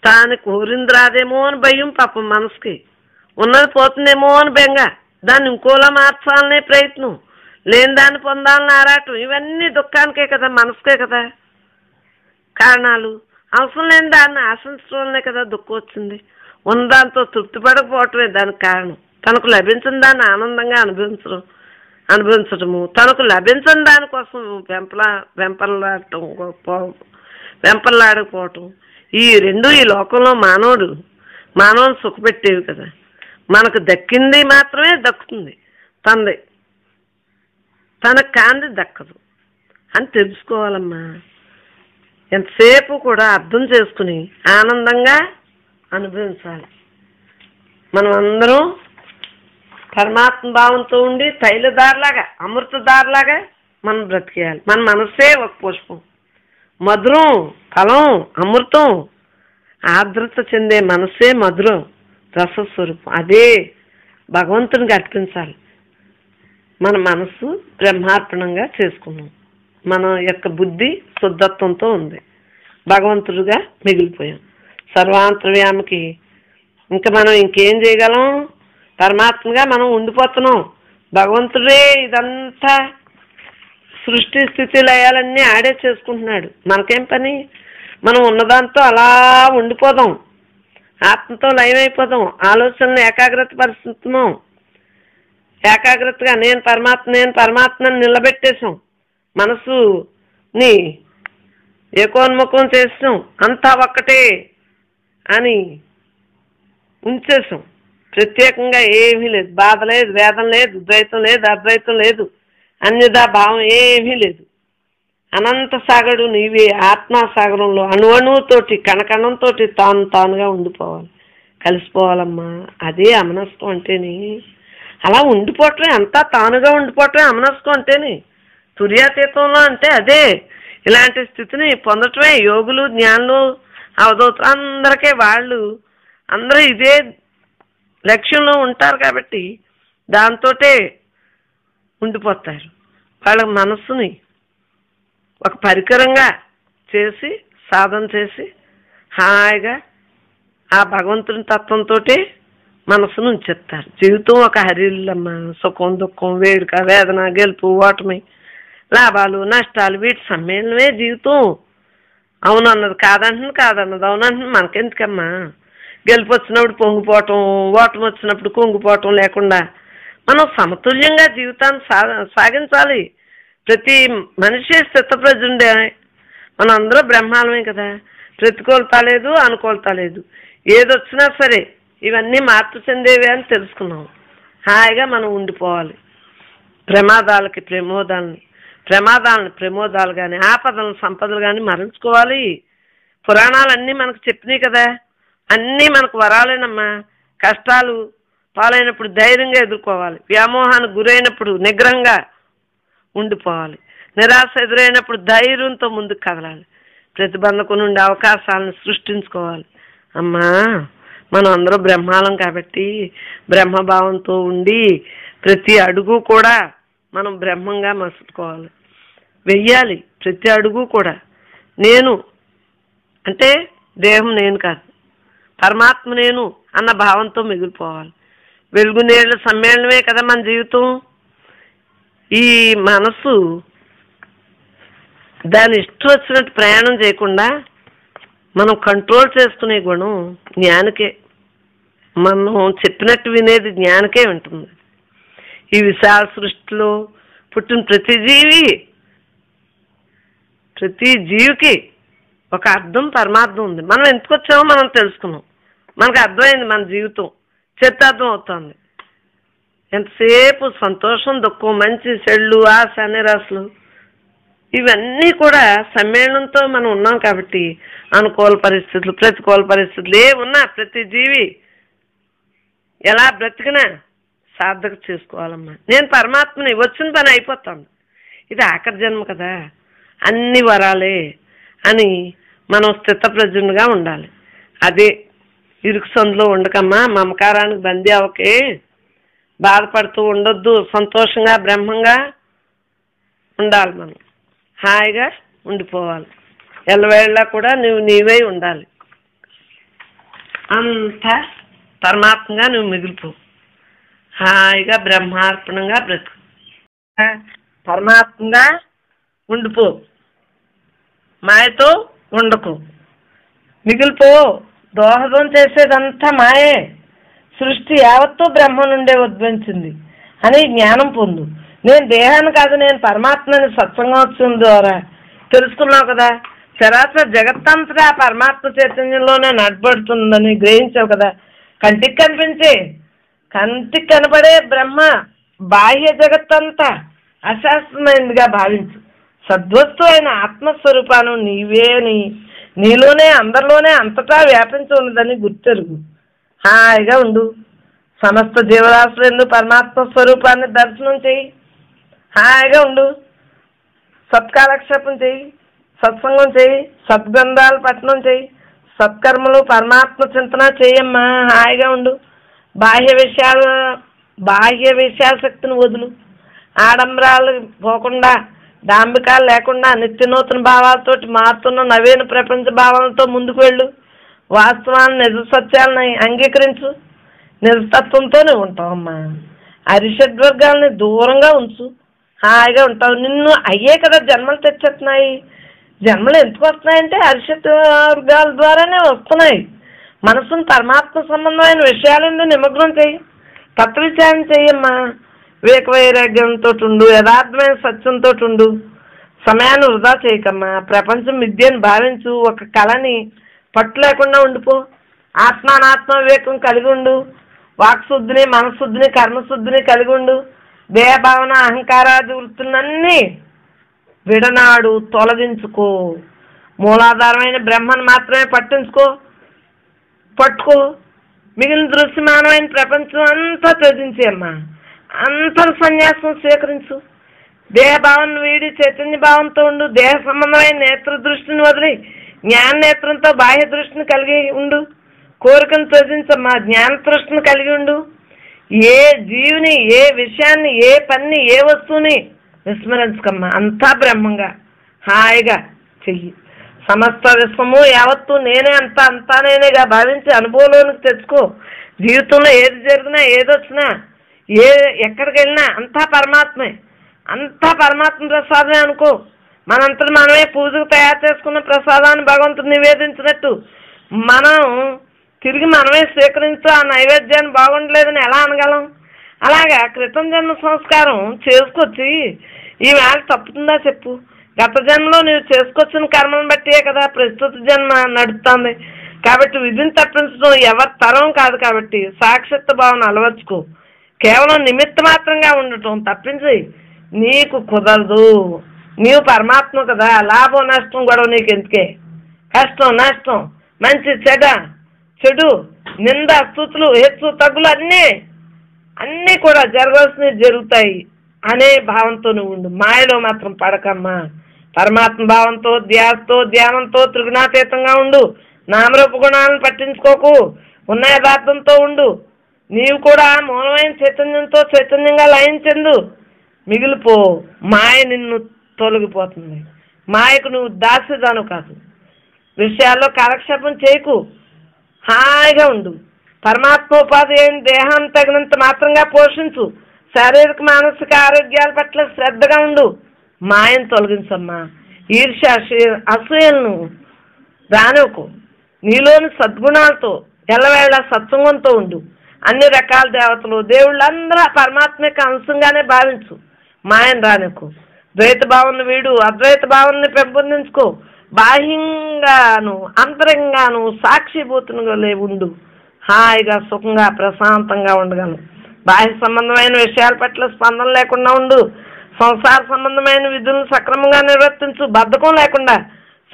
తాను కోరింది రాదేమో అని భయం పాపం మనసుకి. ఉన్నది పోతుందేమో అని బెంగ. దాన్ని ఇంకోలా మార్చాలనే ప్రయత్నం. లేని దాన్ని పొందాలని ఆరాటం. ఇవన్నీ దుఃఖానికే కదా, మనసుకే కదా కారణాలు. అవసరం లేని దాన్ని ఆశించడంలోనే కదా దుఃఖం వచ్చింది. ఉన్నదాంతో తృప్తిపడకపోవటమే దానికి కారణం. తనకు లభించిన దాన్ని ఆనందంగా అనుభవించటము, తనకు లభించని దానికోసం వెంపర్లాడకపోవటం, ఈ రెండు ఈ లోకంలో మానవుని సుఖపెట్టేవి కదా. మనకు దక్కింది మాత్రమే దక్కుతుంది, తనకు కాంది దక్కదు అని తెలుసుకోవాలమ్మా. ఎంతసేపు కూడా అర్థం చేసుకుని ఆనందంగా అనుభవించాలి. మనం అందరం పరమాత్మ భావంతో ఉండి తైలదారులాగా, అమృతదారులాగా మనం బ్రతికేయాలి. మన మనసే ఒక పుష్పం, మధురం, ఫలం, అమృతం. ఆర్ద్రత చెందే మనసే మధురం, రసస్వరూపం. అదే భగవంతునికి అర్పించాలి. మన మనసు బ్రహ్మార్పణంగా చేసుకున్నాం. మన యొక్క బుద్ధి శుద్ధత్వంతో ఉంది. భగవంతుడిగా మిగిలిపోయాం. సర్వాంతర్యామికి ఇంకా మనం ఇంకేం చేయగలం? పరమాత్మగా మనం ఉండిపోతున్నాం. భగవంతుడే ఇదంతా సృష్టి స్థితి లయాలన్నీ ఆడే చేసుకుంటున్నాడు. మనకేం పని? మనం ఉన్నదాంతో అలా ఉండిపోదాం, ఆత్మతో లయమైపోదాం, ఆలోచనలు ఏకాగ్రత పరిస్థితున్నాం. ఏకాగ్రతగా నేను పరమాత్మని నిలబెట్టేసాం. మనసుని ఏకోన్ముఖం చేసాం. అంతా ఒక్కటే అని ఉంచేసాం. ప్రత్యేకంగా ఏమీ లేదు. బాధ లేదు, వేదన లేదు, ద్వైతం లేదు, అద్వైతం లేదు, అన్యదా భావం ఏమీ లేదు. అనంత సాగరుడు నీవే. ఆత్మసాగరంలో అణువణువుతోటి, కణకణంతో తానుగా ఉండిపోవాలి, కలిసిపోవాలమ్మా. అదే అమనస్కం అంటేనే. అలా ఉండిపోవటమే, అంతా తానుగా ఉండిపోవటమే అమనస్కం అంటేనే. తుర్యాతీతంలో అంటే అదే. ఇలాంటి స్థితిని పొందటమే యోగులు, జ్ఞానులు, అవధూతలు అందరికీ వాళ్ళు అందరూ ఇదే లక్ష్యంలో ఉంటారు కాబట్టి దాంతోటే ఉండిపోతారు. వాళ్ళ మనస్సుని ఒక పరికరంగా చేసి సాధన చేసి హాయిగా ఆ భగవంతుని తత్వంతో మనసును ఉంచేస్తారు. జీవితం ఒక హరిల్లమ్మ, సుఖం దుఃఖం, వేడుక వేదన, గెలుపు ఓటమి, లాభాలు నష్టాలు, వీటి సమ్మేళనమే జీవితం. అవునన్నది కాదంటున్నది, కాదన్నది అవునంటున్నది మనకెందుకమ్మా? గెలుపు వచ్చినప్పుడు పొంగిపోవటం, ఓటమి వచ్చినప్పుడు కుంగిపోవటం లేకుండా మనం సమతుల్యంగా జీవితాన్ని సాగించాలి. ప్రతి మనిషి స్థితప్రజ్ఞుడే. మనం అందరూ బ్రహ్మాలమే కదా. ప్రతికూలత లేదు, అనుకూలత లేదు. ఏదొచ్చినా సరే ఇవన్నీ మార్పు చెందేవి అని తెలుసుకున్నాం. హాయిగా మనం ఉండిపోవాలి. ప్రమాదాలని ప్రమోదాలు కానీ ఆపదలను సంపదలు కానీ మరల్చుకోవాలి. పురాణాలన్నీ మనకు చెప్పినాయి కదా. అన్నీ మనకు వరాలేనమ్మా. కష్టాలు పాలైనప్పుడు ధైర్యంగా ఎదుర్కోవాలి. వ్యామోహానికి గురైనప్పుడు నిగ్రహంగా ఉండిపోవాలి. నిరాశ ఎదురైనప్పుడు ధైర్యంతో ముందుకు కదలాలి. ప్రతిబంధకు నుండి అవకాశాలను సృష్టించుకోవాలి. అమ్మా మనం అందరూ బ్రహ్మాలం కాబట్టి బ్రహ్మభావంతో ఉండి ప్రతి అడుగు కూడా మనం బ్రహ్మంగా మసులుకోవాలి, వెయ్యాలి. ప్రతి అడుగు కూడా నేను అంటే దేహం నేను కాదు, పరమాత్మ నేను అన్న భావంతో మిగిలిపోవాలి. వెలుగు నీళ్ళ సమ్మేళనమే కదా మన జీవితం. ఈ మనసు దాని ఇష్టం వచ్చినట్టు ప్రయాణం చేయకుండా మనం కంట్రోల్ చేసుకునే గుణం జ్ఞానికే. మనం చెప్పినట్టు వినేది జ్ఞానికే ఉంటుంది. ఈ విశాల సృష్టిలో పుట్టిన ప్రతి జీవికి ఒక అర్థం పరమార్థం ఉంది. మనం ఎందుకు వచ్చామో మనం తెలుసుకున్నాం. మనకు అర్థమైంది. మన జీవితం చిత్తార్థం అవుతుంది. ఎంతసేపు సంతోషం, దుఃఖం, మంచి చెళ్ళు, ఆశ, నిరాశలు ఇవన్నీ కూడా సమ్మేళనంతో మనం ఉన్నాం కాబట్టి అనుకూల పరిస్థితులు, ప్రతికూల పరిస్థితులు ఏమున్నా ప్రతి జీవి ఎలా బ్రతికినా సార్థక చేసుకోవాలమ్మా. నేను పరమాత్మని, వచ్చిన పని అయిపోతాను, ఇది ఆఖరి జన్మ కదా, అన్ని వరాలే అని మనం స్థితప్రజ్ఞునిగా ఉండాలి. అదే ఇరుకు సందులో ఉండకమ్మా, మమకారానికి బందీ అవకే, బాధపడుతూ ఉండొద్దు, సంతోషంగా బ్రహ్మంగా ఉండాలి. మనం హాయిగా ఉండిపోవాలి. ఎల్లవేళ్ళ కూడా నువ్వు నీవై ఉండాలి. అంతా పరమాత్మగా నువ్వు మిగిలిపో. హాయిగా బ్రహ్మార్పణంగా బ్రతుకు. పరమాత్మగా ఉండిపో. మాయతో ఉండకు, మిగిలిపో. దోహదం చేసేదంతా మాయే. సృష్టి యావత్తూ బ్రహ్మ నుండే ఉద్భవించింది అని జ్ఞానం పొందు. నేను దేహాన్ని కాదు, నేను పరమాత్మని సత్సంగోత్సవం ద్వారా తెలుసుకున్నావు కదా. చరాచర జగత్తంతటా పరమాత్మ చైతన్యంలోనే నడబడుతుందని గ్రహించావు కదా. కంటికి కనపడే బ్రహ్మ బాహ్య జగత్తంతా అశాస్త్రమైనదిగా భావించు. సద్వస్తు అయిన ఆత్మస్వరూపాను నీవే అని, నీలోనే అందరిలోనే అంతటా వ్యాపించి ఉన్నదని గుర్తెరుగు. హాయిగా ఉండు. సమస్త జీవరాశులందు పరమాత్మ స్వరూపాన్ని దర్శనం చెయ్యి. హాయిగా ఉండు. సత్కాలక్షేపం చెయ్యి, సత్సంగం చెయ్యి, సద్గ్రంథాలు పఠనం చెయ్యి, సత్కర్మలు, పరమాత్మ చింతన చెయ్యమ్మా. హాయిగా ఉండు. బాహ్య విషయాల శక్తిని వదులు. ఆడంబరాలు పోకుండా, డాంబికాలు లేకుండా నిత్య నూతన భావాలతోటి మారుతున్న నవీన ప్రపంచ భావాలతో ముందుకు వెళ్ళు. వాస్తవాన్ని, నిజ సత్యాలని అంగీకరించు. నిజతత్వంతోనే ఉంటావమ్మా. అరిషడ్వర్గాలని దూరంగా ఉంచు. హాయిగా ఉంటావు. నిన్ను అయ్యే కదా జన్మలు తెచ్చేస్తున్నాయి. జన్మలు ఎందుకు వస్తున్నాయంటే అరిషడ్వర్గాల ద్వారానే వస్తున్నాయి. మనసును పరమాత్మ సంబంధమైన విషయాలను నిమగ్నం చెయ్యి. తత్వ విచారణ చెయ్యమ్మా. వివేక వైరాగ్యంతో ఉండు. యథార్థమైన సత్యంతో ఉండు. సమయాన్ని వృధా చేయకమ్మా. ప్రపంచం విద్యను భావించు. ఒక కళని పట్టు లేకుండా ఉండిపో. ఆత్మానాత్మ వివేకం కలిగి ఉండు. వాక్శుద్ధిని, మనశుద్ధిని, కర్మశుద్ధిని కలిగి ఉండు. దేహభావన, అహంకారాది వృత్తులన్నీ విడనాడు, తొలగించుకో. మూలాధారమైన బ్రహ్మను మాత్రమే పట్టుకో. మిగిలిన దృశ్యమానమైన ప్రపంచం అంతా త్యజించేమ్మా. అంత సన్యాసం స్వీకరించు. దేహభావాన్ని వీడి చైతన్య భావంతో ఉండు. దేహ సంబంధమైన నేత్ర దృష్టిని వదిలి జ్ఞాన నేత్రంతో బాహ్య దృష్టిని కలిగి ఉండు. కోరికను త్యజించమ్మా, జ్ఞాన దృష్టిని కలిగి ఉండు. ఏ జీవిని, ఏ విషయాన్ని, ఏ పని, ఏ వస్తువుని విస్మరించకమ్మా. అంతా బ్రహ్మంగా హాయిగా చెయ్యి. సమస్త విశ్వము యావత్తు నేనే, అంతా నేనేగా భావించి అనుభవంలోనికి తెచ్చుకో. జీవితంలో ఏది జరిగినా, ఏదొచ్చినా, ఎక్కడికి వెళ్ళినా అంతా పరమాత్మే, అంతా పరమాత్మ ప్రసాదమే అనుకో. మనంతటి మనమే పూజకు తయారు చేసుకున్న ప్రసాదాన్ని భగవంతుడు నివేదించినట్టు మనం తిరిగి మనమే స్వీకరించు. ఆ నైవేద్యాన్ని బాగుండలేదని ఎలా అనగలం? అలాగా క్రితం జన్మ సంస్కారం చేసుకొచ్చి ఈవేళ తప్పుతుందా చెప్పు? గత జన్మలో నువ్వు చేసుకొచ్చిన కర్మను బట్టే కదా ప్రస్తుత జన్మ నడుస్తుంది. కాబట్టి విధిని తప్పించడం ఎవరి తరం కాదు. కాబట్టి సాక్షిత్వ భావన అలవర్చుకో. కేవలం నిమిత్త మాత్రంగా ఉండటం తప్పించి నీకు కుదరదు. నీవు పరమాత్మ కదా, లాభం నష్టం గొడవ నీకు ఎందుకే? కష్టం నష్టం, మంచి చెడు, నింద స్తుతులు, హెచ్చు తగ్గులు అన్నీ కూడా జరగాల్సినవి జరుగుతాయి అనే భావంతో నువ్వు ఉండు. మాయలో మాత్రం పడకమ్మా. పరమాత్మ భావంతో, ధ్యాసతో, ధ్యానంతో త్రిగుణాతీతంగా ఉండు. నామరూప గుణాలను పట్టించుకోకు. ఉన్న యథార్థంతో ఉండు. నీవు కూడా మూలమైన చైతన్యంతో చైతన్యంగా లయం చెందు. మిగిలిపో. మాయ నిన్ను తొలగిపోతుంది. మాయకు నువ్వు దాసిదాను కాదు. విషయాల్లో కాలక్షేపం చేయకు. హాయిగా ఉండు. పరమాత్మోపాధి అయిన దేహాన్ని తగినంత మాత్రంగా పోషించు. శారీరక మానసిక ఆరోగ్యాల పట్ల శ్రద్ధగా ఉండు. మాయను తొలగించమ్మా. ఈర్ష్య, అసూయలను రానివ్వకు. నీలోని సద్గుణాలతో ఎల్లవేళ సత్సంగంతో ఉండు. అన్ని రకాల దేవతలు, దేవుళ్ళందరూ పరమాత్మక అంశంగానే భావించు. మాయను రానివ్వకు. ద్వైత భావన వీడు, అద్వైత భావనని పెంపొందించుకో. బాహ్యంగాను అంతరంగాను సాక్షిభూతునిగా ఉండు. హాయిగా సుఖంగా ప్రశాంతంగా ఉండగలను. బాహ్య సంబంధమైన విషయాల పట్ల స్పందన లేకుండా ఉండు. సంసార సంబంధమైన విధులను సక్రమంగా నిర్వర్తించు. బద్ధకం లేకుండా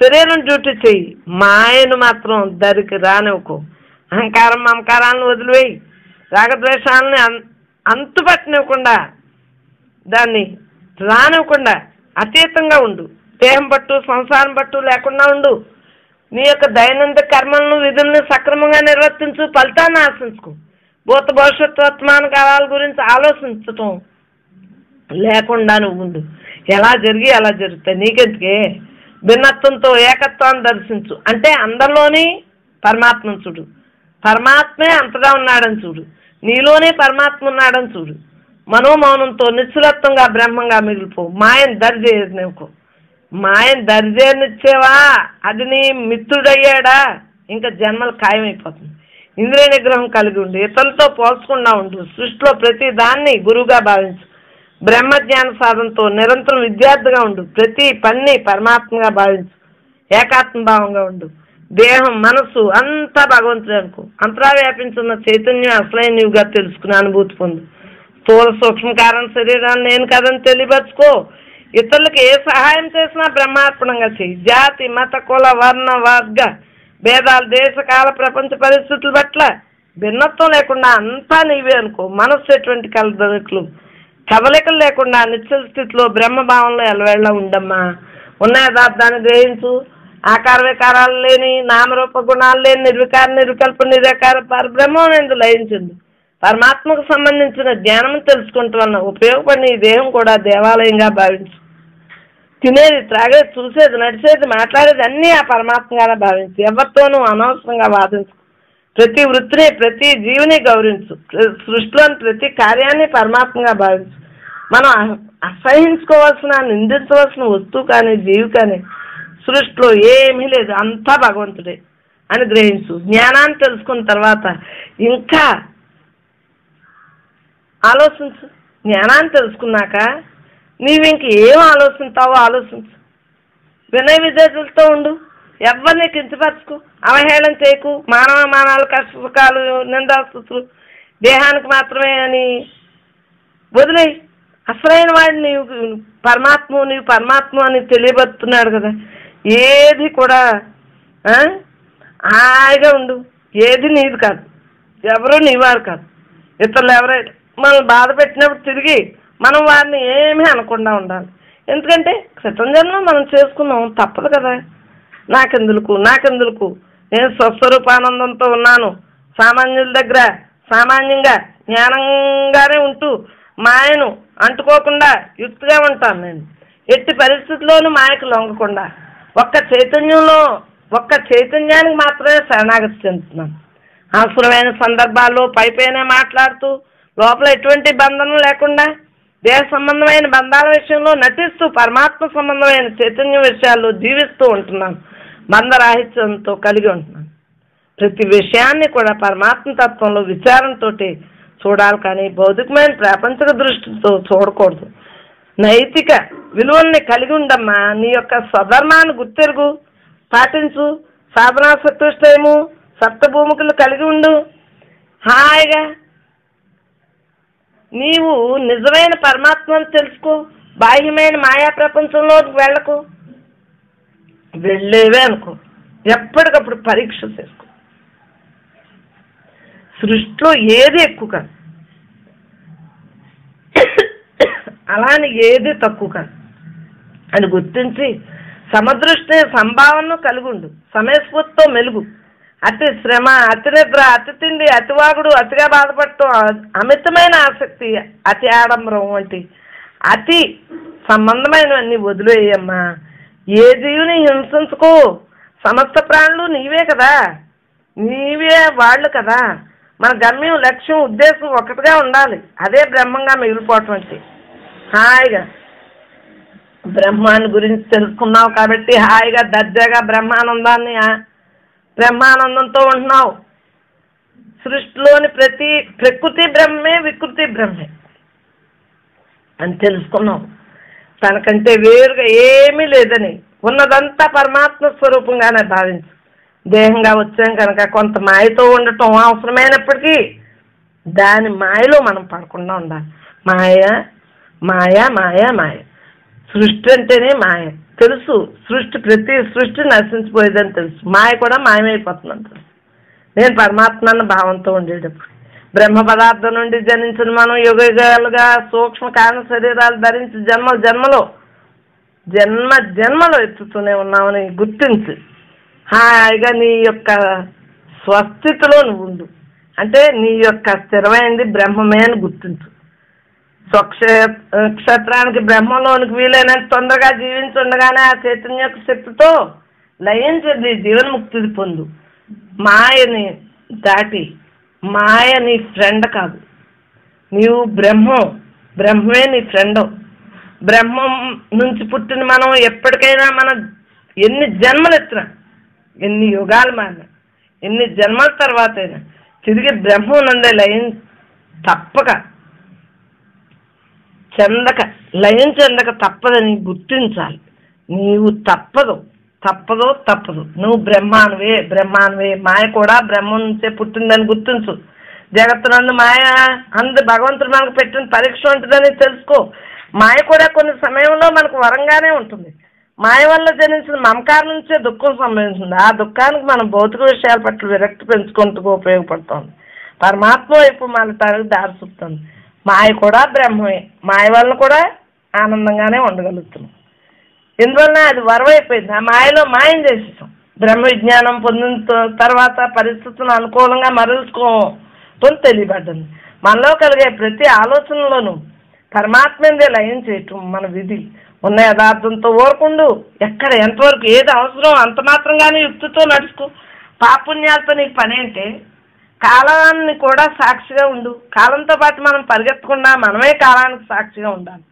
శరీరం డ్యూటీ చెయ్యి. మాయను మాత్రం దరికి రానివ్వకు. అహంకారం మమకారాలను వదిలివేయి. రాగద్వేషాలని అంతుపట్టనివ్వకుండా, దాన్ని రానివ్వకుండా అతీతంగా ఉండు. దేహం పట్టు, సంసారం పట్టు లేకుండా ఉండు. నీ యొక్క దైనందిక కర్మలను, విధులను సక్రమంగా నిర్వర్తించు. ఫలితాన్ని ఆశించుకో. భూత భవిష్యత్తు వర్తమాన కాలాల గురించి ఆలోచించటం లేకుండా నువ్వు ఉండు. ఎలా జరిగి అలా జరుగుతాయి, నీకెందుకే? భిన్నత్వంతో ఏకత్వాన్ని దర్శించు. అంటే అందరిలోని పరమాత్మను చూడు. పరమాత్మే అంతగా ఉన్నాడని చూడు. నీలోనే పరమాత్మ ఉన్నాడని చూడు. మనోమౌనంతో నిశ్చలత్వంగా బ్రహ్మంగా మిగిలిపో. మాయను దరిచేయనుకో. మాయను దరిచేయనిచ్చేవా, అది నీ మిత్రుడయ్యాడా, ఇంకా జన్మలు ఖాయమైపోతుంది. ఇంద్రియ నిగ్రహం కలిగి ఉండు. ఇతరులతో పోల్చకుండా ఉండు. సృష్టిలో ప్రతి దాన్ని గురువుగా భావించు. బ్రహ్మజ్ఞాన సాధనతో నిరంతరం విద్యార్థిగా ఉండు. ప్రతి పని పరమాత్మగా భావించు. ఏకాత్మ భావంగా ఉండు. దేహం, మనస్సు అంతా భగవంతుడు అనుకో. అంతరా వ్యాపించున్న చైతన్యం అసలైన నీవుగా తెలుసుకుని అనుభూతి పొందు. స్థూల సూక్ష్మ కారణ శరీరాన్ని నేను కదని తెలియపరచుకో. ఇతరులకు ఏ సహాయం చేసినా బ్రహ్మార్పణంగా చెయ్యి. జాతి, మత, కుల, వర్ణ, వర్గ భేదాలు, దేశకాల, ప్రపంచ పరిస్థితుల పట్ల భిన్నత్వం లేకుండా అంతా నీవే అనుకో. మనస్సు ఎటువంటి కదలికలు లేకుండా నిశ్చల స్థితిలో బ్రహ్మభావంలో ఎలవేళ్ళ ఉండమ్మా. ఉన్న యథార్థాన్ని గ్రహించు. ఆకార వికారాలు లేని, నామరూప గుణాలు లేని నిర్వికార, నిర్వికల్ప, నిరాకార పరబ్రహ్మం ఎందు లయించింది. పరమాత్మకు సంబంధించిన జ్ఞానం తెలుసుకుంటూ వలన ఉపయోగపడిన ఈ దేహం కూడా దేవాలయంగా భావించు. తినేది, త్రాగేది, చూసేది, నడిచేది, మాట్లాడేది అన్నీ ఆ పరమాత్మగానే భావించు. ఎవరితోనూ అనవసరంగా వాదించు. ప్రతి వృత్తిని, ప్రతి జీవిని గౌరవించు. సృష్టిలోని ప్రతి కార్యాన్ని పరమాత్మగా భావించు. మనం అసహించుకోవాల్సిన, నిందించవలసిన వస్తువు కానీ, జీవి కానీ సృష్టిలో ఏమీ లేదు. అంతా భగవంతుడే అని గ్రహించు. జ్ఞానాన్ని తెలుసుకున్న తర్వాత ఇంకా ఆలోచించు. జ్ఞానాన్ని తెలుసుకున్నాక నీవు ఇంక ఏం ఆలోచిస్తావో ఆలోచించు. వినయ విధేయతలతో ఉండు. ఎవరిని కించపరచుకు, అవహేళన చేయకు. మానవాలు, కష్టసుఖాలు, నిందాస్తుతులు దేహానికి మాత్రమే అని వదిలేయి. అసలైన వాడిని నీవు పరమాత్మ అని తెలియబడుతున్నాడు కదా. ఏది కూడా హాయిగా ఉండు. ఏది నీది కాదు, ఎవరూ నీవారు కాదు. ఇతరులు ఎవరైనా మనల్ని బాధ పెట్టినప్పుడు తిరిగి మనం వారిని ఏమీ అనకుండా ఉండాలి. ఎందుకంటే క్రితం జన్మలో మనం చేసుకున్నాం, తప్పదు కదా. నాకెందుకు నేను స్వస్వరూపానందంతో ఉన్నాను, సామాన్యుల దగ్గర సామాన్యంగా జ్ఞానంగానే ఉంటూ మాయను అంటుకోకుండా యుక్తిగా ఉంటాను. నేను ఎట్టి పరిస్థితుల్లోనూ మాయకు లొంగకుండా ఒక్క చైతన్యానికి మాత్రమే శరణాగతి చెందుతున్నాను. అవసరమైన సందర్భాల్లో పైపైనే మాట్లాడుతూ లోపల ఎటువంటి బంధనం లేకుండా దేహ సంబంధమైన బంధాల విషయంలో నటిస్తూ పరమాత్మ సంబంధమైన చైతన్య విషయాల్లో జీవిస్తూ ఉంటున్నాను. బంధరాహిత్యంతో కలిగి ఉంటున్నాను. ప్రతి విషయాన్ని కూడా పరమాత్మ తత్వంలో విచారంతో చూడాలి, కానీ భౌతికమైన ప్రాపంచిక దృష్టితో చూడకూడదు. నైతిక విలువల్ని కలిగి ఉండమ్మా. నీ యొక్క స్వధర్మాన్ని గుర్తెరుగు, పాటించు. సాధనా సత్తుష్టయము సప్తభూమికలు కలిగి ఉండు. హాయిగా నీవు నిజమైన పరమాత్మను తెలుసుకో. బాహ్యమైన మాయా ప్రపంచంలోకి వెళ్ళకు. వెళ్ళేవే అనుకో, ఎప్పటికప్పుడు పరీక్ష చేసుకో. సృష్టిలో ఏది ఎక్కువ కాదు, అలానే ఏది తక్కువ కాదు అని గుర్తించి సమదృష్టి సంభావనను కలిగి ఉండు. సమయస్ఫూర్తితో మెలుగు. అతి శ్రమ, అతి నిద్ర, అతి తిండి, అతివాగుడు, అతిగా బాధపడటం, అమితమైన ఆసక్తి, అతి ఆడంబరం వంటి అతి సంబంధమైనవన్నీ వదిలేయమ్మా. ఏ జీవుని హింసించుకో. సమస్త ప్రాణులు నీవే కదా, నీవే వాళ్ళు కదా. మన గమ్యం, లక్ష్యం, ఉద్దేశం ఒకటిగా ఉండాలి. అదే బ్రహ్మంగా మిగిలిపోవటం అంటే. హాయిగా బ్రహ్మాన్ని గురించి తెలుసుకున్నావు కాబట్టి హాయిగా దర్జాగా బ్రహ్మానందంతో ఉంటున్నావు. సృష్టిలోని ప్రకృతి బ్రహ్మే, వికృతి బ్రహ్మే అని తెలుసుకున్నావు. తనకంటే వేరుగా ఏమీ లేదని ఉన్నదంతా పరమాత్మ స్వరూపంగానే భావించు. దేహంగా వచ్చాం కనుక కొంత మాయతో ఉండటం అవసరమైనప్పటికీ దాని మాయలో మనం పడకుండా ఉండాలి. మాయ మాయ మాయ మాయ. సృష్టి అంటేనే మాయ తెలుసు. ప్రతి సృష్టి నశించిపోయేదని తెలుసు. మాయ కూడా మాయమైపోతుందని తెలుసు. నేను పరమాత్మ అన్న భావంతో ఉండేటప్పుడు బ్రహ్మ పదార్థం నుండి జనించిన మనం యుగాలుగా సూక్ష్మ కారణ శరీరాలు ధరించి జన్మలో ఎత్తుతూనే ఉన్నామని గుర్తించి హాయిగా నీ యొక్క స్వస్థితిలో నువ్వు ఉండు. అంటే నీ యొక్క స్థిరమైనది బ్రహ్మమే అని గుర్తించు. స్వక్షేత్రానికి బ్రహ్మలోనికి వీలైనంత తొందరగా జీవించుండగానే ఆ చైతన్య యొక్క శక్తితో లయించండి, జీవన్ముక్తి పొందు. మాయని దాటి, మాయ నీ ఫ్రెండ్ కాదు, నీవు బ్రహ్మమే నీ ఫ్రెండ్. బ్రహ్మం నుంచి పుట్టిన మనం ఎప్పటికైనా మనం ఎన్ని జన్మలు ఎత్తినా, ఎన్ని యుగాలు మారినా, ఎన్ని జన్మల తర్వాత అయినా తిరిగి బ్రహ్మం నందే లయం తప్పక చెందక తప్పదని గుర్తించాలి. నీవు తప్పదు. నువ్వు బ్రహ్మానువే. మాయ కూడా బ్రహ్మం నుంచే పుట్టిందని గుర్తించు. జగత్తునందు మాయ భగవంతుడు మనకు పెట్టిన పరీక్ష ఉంటుందని తెలుసుకో. మాయ కూడా కొన్ని సమయంలో మనకు వరంగానే ఉంటుంది. మాయ వల్ల జనించిన మమకారం నుంచే దుఃఖం సంభవించింది. ఆ దుఃఖానికి మనం భౌతిక విషయాల పట్ల విరక్తి పెంచుకుంటూ ఉపయోగపడుతుంది. పరమాత్మ వైపు మళ్ళటానికి దారి చూపుతుంది. మాయ కూడా బ్రహ్మమే. మాయ వల్ల కూడా ఆనందంగానే ఉండగలుగుతున్నాం. ఎందువలన అది వరవైపోయింది. ఆ మాయలో మాయం చేసేసాం. బ్రహ్మ విజ్ఞానం పొందిన తర్వాత పరిస్థితులను అనుకూలంగా మరల్చుకోవడం తెలియబడ్డది. మనలో కలిగే ప్రతి ఆలోచనలోనూ పరమాత్మదే లయం చేయటం మన విధి. ఉన్న యథార్థంతో ఓరకుండు. ఎక్కడ ఎంతవరకు ఏది అవసరం అంత మాత్రంగానే యుక్తితో నడుచుకో. పాపుణ్యాలతో నీకు పని అంటే కాలాన్ని కూడా సాక్షిగా ఉండు. కాలంతో పాటు మనం పరిగెత్తకుండా మనమే కాలానికి సాక్షిగా ఉండాలి.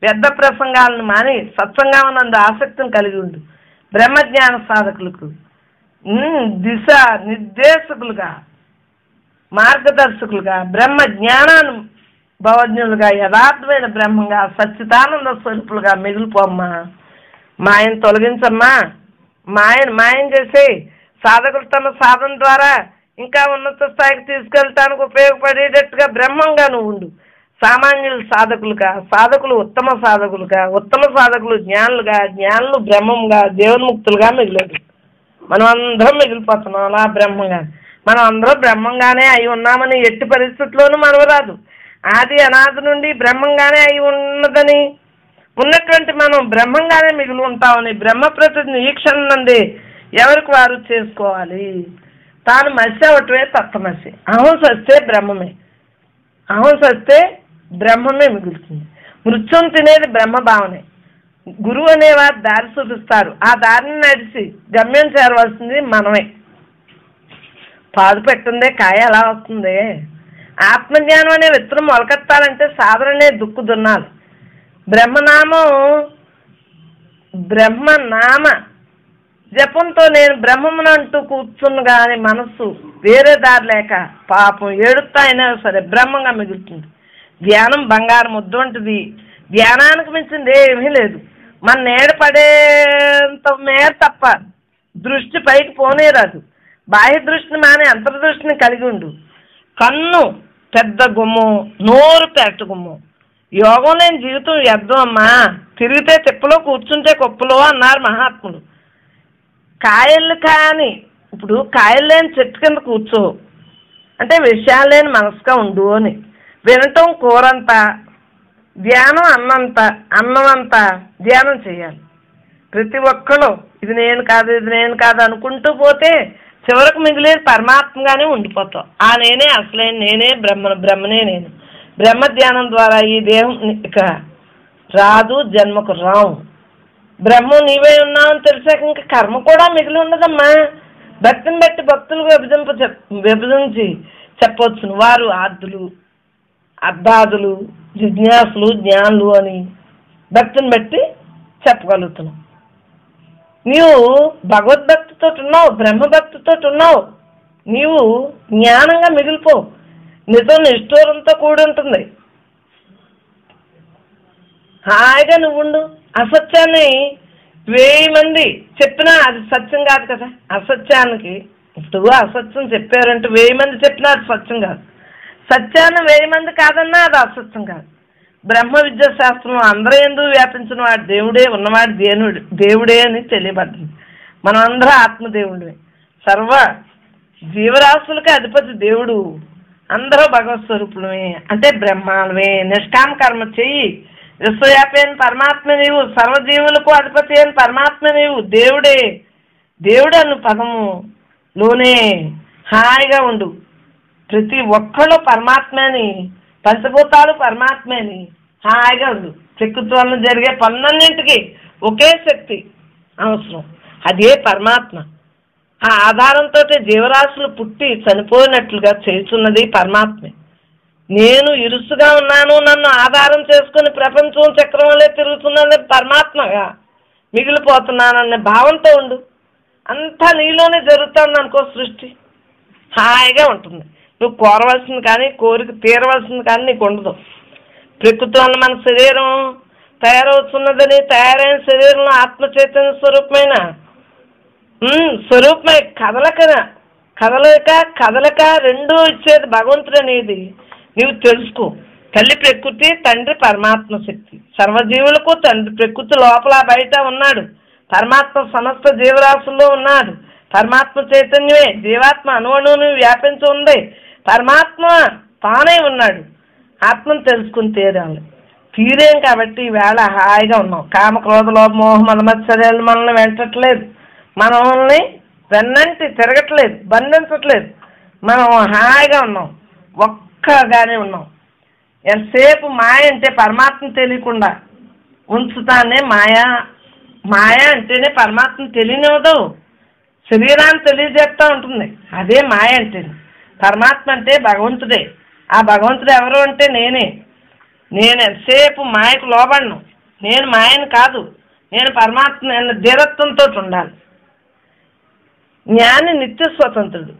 వ్యర్థ ప్రసంగాలను మాని సత్సంగం ఆసక్తిని కలిగి ఉండు. బ్రహ్మజ్ఞాన సాధకులకు దిశ నిర్దేశకులుగా, మార్గదర్శకులుగా, బ్రహ్మ జ్ఞానాన్ని భవజ్ఞులుగా, యథార్థమైన బ్రహ్మంగా, సచ్చిదానంద స్వరూపులుగా మిగిలిపోమ్మా. మాయను తొలగించమ్మా. మాయం చేసి సాధకులు తమ సాధన ద్వారా ఇంకా ఉన్నత స్థాయికి తీసుకెళ్ళటానికి ఉపయోగపడేటట్టుగా బ్రహ్మంగా నువ్వు ఉండు. సామాన్యులు సాధకులు ఉత్తమ సాధకులు జ్ఞానులు బ్రహ్మంగా, జీవన్ముక్తులుగా మిగిలేదు. మనం అందరం మిగిలిపోతున్నాం అలా బ్రహ్మంగా. మనం అందరం బ్రహ్మంగానే అయి ఉన్నామని ఎట్టి పరిస్థితుల్లోనూ మనవరాదు. ఆది అనాది నుండి బ్రహ్మంగానే అయి ఉన్నదని ఉన్నటువంటి మనం బ్రహ్మంగానే మిగిలి ఉంటామని బ్రహ్మ ప్రతిజ్ఞ ఈ క్షణం నుండి ఎవరికి వారు చేసుకోవాలి. తాను మసి అవటమే తత్వమసి. అహం సస్తే బ్రహ్మమే, అహం సస్తే బ్రహ్మమే మిగులుతుంది. మృత్యుం తినేది బ్రహ్మభావనే. గురువు అనేవారు దారి చూపిస్తారు. ఆ దారిని నడిచి గమ్యం చేరవలసింది మనమే. పాదు పెట్టిందే కాయ ఎలా వస్తుంది? ఆత్మజ్ఞానం అనే విత్తనం మొలకెత్తాలంటే సాధననే దుక్కు దున్నాలి. బ్రహ్మనామ జపంతో నేను బ్రహ్మమునంటూ కూర్చుని కానీ మనస్సు వేరే దారి లేక పాపం ఏడుస్తా అయినా సరే బ్రహ్మంగా మిగులుతుంది. ధ్యానం బంగారం ముద్ద వంటిది. ధ్యానానికి మించింది ఏమీ లేదు. మన నేడ పడేంత మేర తప్ప దృష్టి పైకి పోనేరాదు. బాహ్య దృష్టిని మానే అంతర్దృష్టిని కలిగి ఉండు. కన్ను పెద్ద గుమ్ము, నోరు పెద్ద గుమ్ము. యోగం లేని జీవితం వ్యర్థం అమ్మా. తిరిగితే తిప్పలో కూర్చుంటే కొప్పలో అన్నారు మహాత్ములు. కాయలు కాని ఇప్పుడు కాయలు లేని చెట్టు కింద కూర్చో అంటే విషయాలు లేని మనసుగా ఉండు అని. వినటం కూరంతా, ధ్యానం అన్నంతా ధ్యానం చేయాలి. ప్రతి ఒక్కరు ఇది నేను కాదు ఇది నేను కాదు అనుకుంటూ పోతే చివరకు మిగిలేదు పరమాత్మగానే ఉండిపోతాం. ఆ నేనే అసలైన నేనే బ్రహ్మనే నేను. బ్రహ్మ ధ్యానం ద్వారా ఈ దేహం ఇక రాదు, జన్మకు రావు. బ్రహ్మం నీవే ఉన్నావని తెలిసాక ఇంకా కర్మ కూడా మిగిలి ఉండదమ్మా. భక్తిని బట్టి భక్తులు విభజించి చెప్పవచ్చును. వారు ఆర్ధులు, అర్ధాదులు, జిజ్ఞాసులు, జ్ఞానులు అని భక్తిని బట్టి చెప్పగలుగుతున్నావు. నీవు భగవద్భక్తితో ఉన్నావు, బ్రహ్మభక్తితో ఉన్నావు. నీవు జ్ఞానంగా మిగిలిపో. నిజం నిష్ఠూరంతో కూడి ఉంటుంది. హాయిగా నువ్వుండు. అసత్యాన్ని 1000 మంది చెప్పినా అది సత్యం కాదు కదా. అసత్యానికి ఇప్పుడు అసత్యం చెప్పారంటే 1000 మంది చెప్పినా అది సత్యం కాదు. సత్యాన్ని 1000 మంది కాదన్నా అది అసత్యం కాదు. బ్రహ్మ విద్యా శాస్త్రం అందరూ ఎందుకు వ్యాపించిన వాడు దేవుడే, ఉన్నవాడు దేవుడే అని తెలియబడ్డది. మనం అందరూ ఆత్మదేవుడే. సర్వ జీవరాశులకి అధిపతి దేవుడు. అందరూ భగవత్ స్వరూపులమే అంటే బ్రహ్మాలమే. నిష్కామ కర్మ చెయ్యి. విశ్వవ్యాపి అయిన పరమాత్మ నీవు. సర్వజీవులకు అధిపతి అయిన పరమాత్మ నీవు. దేవుడు అను పదములోనే హాయిగా ఉండు. ప్రతి ఒక్కళ్ళు పరమాత్మని, పంచభూతాలు పరమాత్మని హాయిగా ఉండు. ప్రకృతి వలన జరిగే పనులన్నింటికి ఒకే శక్తి అవసరం, అదే పరమాత్మ. ఆ ఆధారంతో జీవరాశులు పుట్టి చనిపోయినట్లుగా చేస్తున్నది పరమాత్మే. నేను ఇరుసుగా ఉన్నాను, నన్ను ఆధారం చేసుకుని ప్రపంచం చక్రం వల్లే తిరుగుతున్నది పరమాత్మగా మిగిలిపోతున్నాననే భావంతో ఉండు. అంతా నీలోనే జరుగుతుంది అనుకో. సృష్టి హాయిగా ఉంటుంది. నువ్వు కోరవలసింది కానీ కోరిక తీరవలసింది కానీ నీకు ఉండదు. ప్రకృతి వల్ల మన శరీరం తయారవుతున్నదని తయారైన శరీరంలో ఆత్మ చైతన్య స్వరూపమై కదలక రెండూ ఇచ్చేది భగవంతుడు అనేది నీవు తెలుసుకో. తల్లి ప్రకృతి, తండ్రి పరమాత్మ శక్తి. సర్వజీవులకు తండ్రి ప్రకృతి లోపల బయట ఉన్నాడు. పరమాత్మ సమస్త జీవరాశుల్లో ఉన్నాడు. పరమాత్మ చైతన్యమే జీవాత్మ అణువును వ్యాపించి ఉంది. పరమాత్మ తానే ఉన్నాడు. ఆత్మను తెలుసుకుని తీరేం కాబట్టి ఈవేళ హాయిగా ఉన్నాం. కామ క్రోధ లోభ మోహ మదమత్సర్యాలు మనల్ని వెంటట్లేదు, మనల్ని వెన్నంటి తిరగట్లేదు, బంధించట్లేదు. మనం హాయిగా ఉన్నాం, ఒక్కగానే ఉన్నాం. ఎంతసేపు మాయ అంటే పరమాత్మ తెలియకుండా ఉంచుతానే మాయ అంటేనే పరమాత్మ తెలియనివ్వదు. శరీరాన్ని తెలియజేస్తూ ఉంటుంది. అదే మాయ అంటే. పరమాత్మ అంటే భగవంతుడే. ఆ భగవంతుడు ఎవరు అంటే నేనే. నేను ఎంతసేపు మాయకు లోబడను. నేను మాయను కాదు, నేను పరమాత్మ ధీరత్వంతో ఉండాలి. జ్ఞాని నిత్య స్వతంత్రుడు.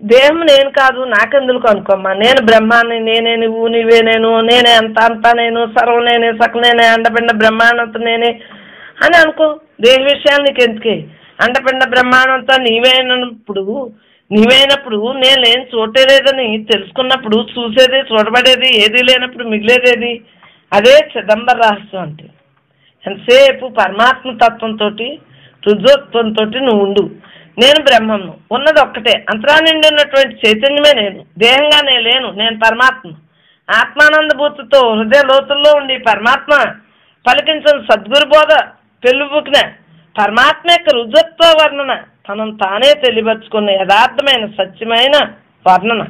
దేహం నేను కాదు, నాకెందుకు అనుకోమ్మా. నేను బ్రహ్మాన్ని, నేనే నువ్వు, నీవే నేను, నేనే అంతా నేను, సర్వం నేనే, సకల నేనే, అండపిండ బ్రహ్మాండంతో నేనే అని అనుకో. దేహ విషయాలు నీకు ఎందుకే? అండపిండ బ్రహ్మాండంతో నీవైనప్పుడు నేను లేని చోటే లేదని తెలుసుకున్నప్పుడు చూసేది, చూడబడేది ఏది లేనప్పుడు మిగిలేదేది? అదే చిదంబర రహస్యం అంటే. ఎంతసేపు పరమాత్మ తత్వంతో, రుజుత్వంతో నువ్వు ఉండు. నేను బ్రహ్మను, ఉన్నది ఒక్కటే, అంతరా నిండి ఉన్నటువంటి చైతన్యమే నేను. దేహంగా నేను లేను, నేను పరమాత్మ. ఆత్మానందభూతితో హృదయ లోతుల్లో ఉండి పరమాత్మ పలికించిన సద్గురు బోధ పెళ్ళుబుకిన పరమాత్మ యొక్క రుజుత్వ వర్ణన తనను తానే తెలియపరుచుకున్న యథార్థమైన సత్యమైన వర్ణన.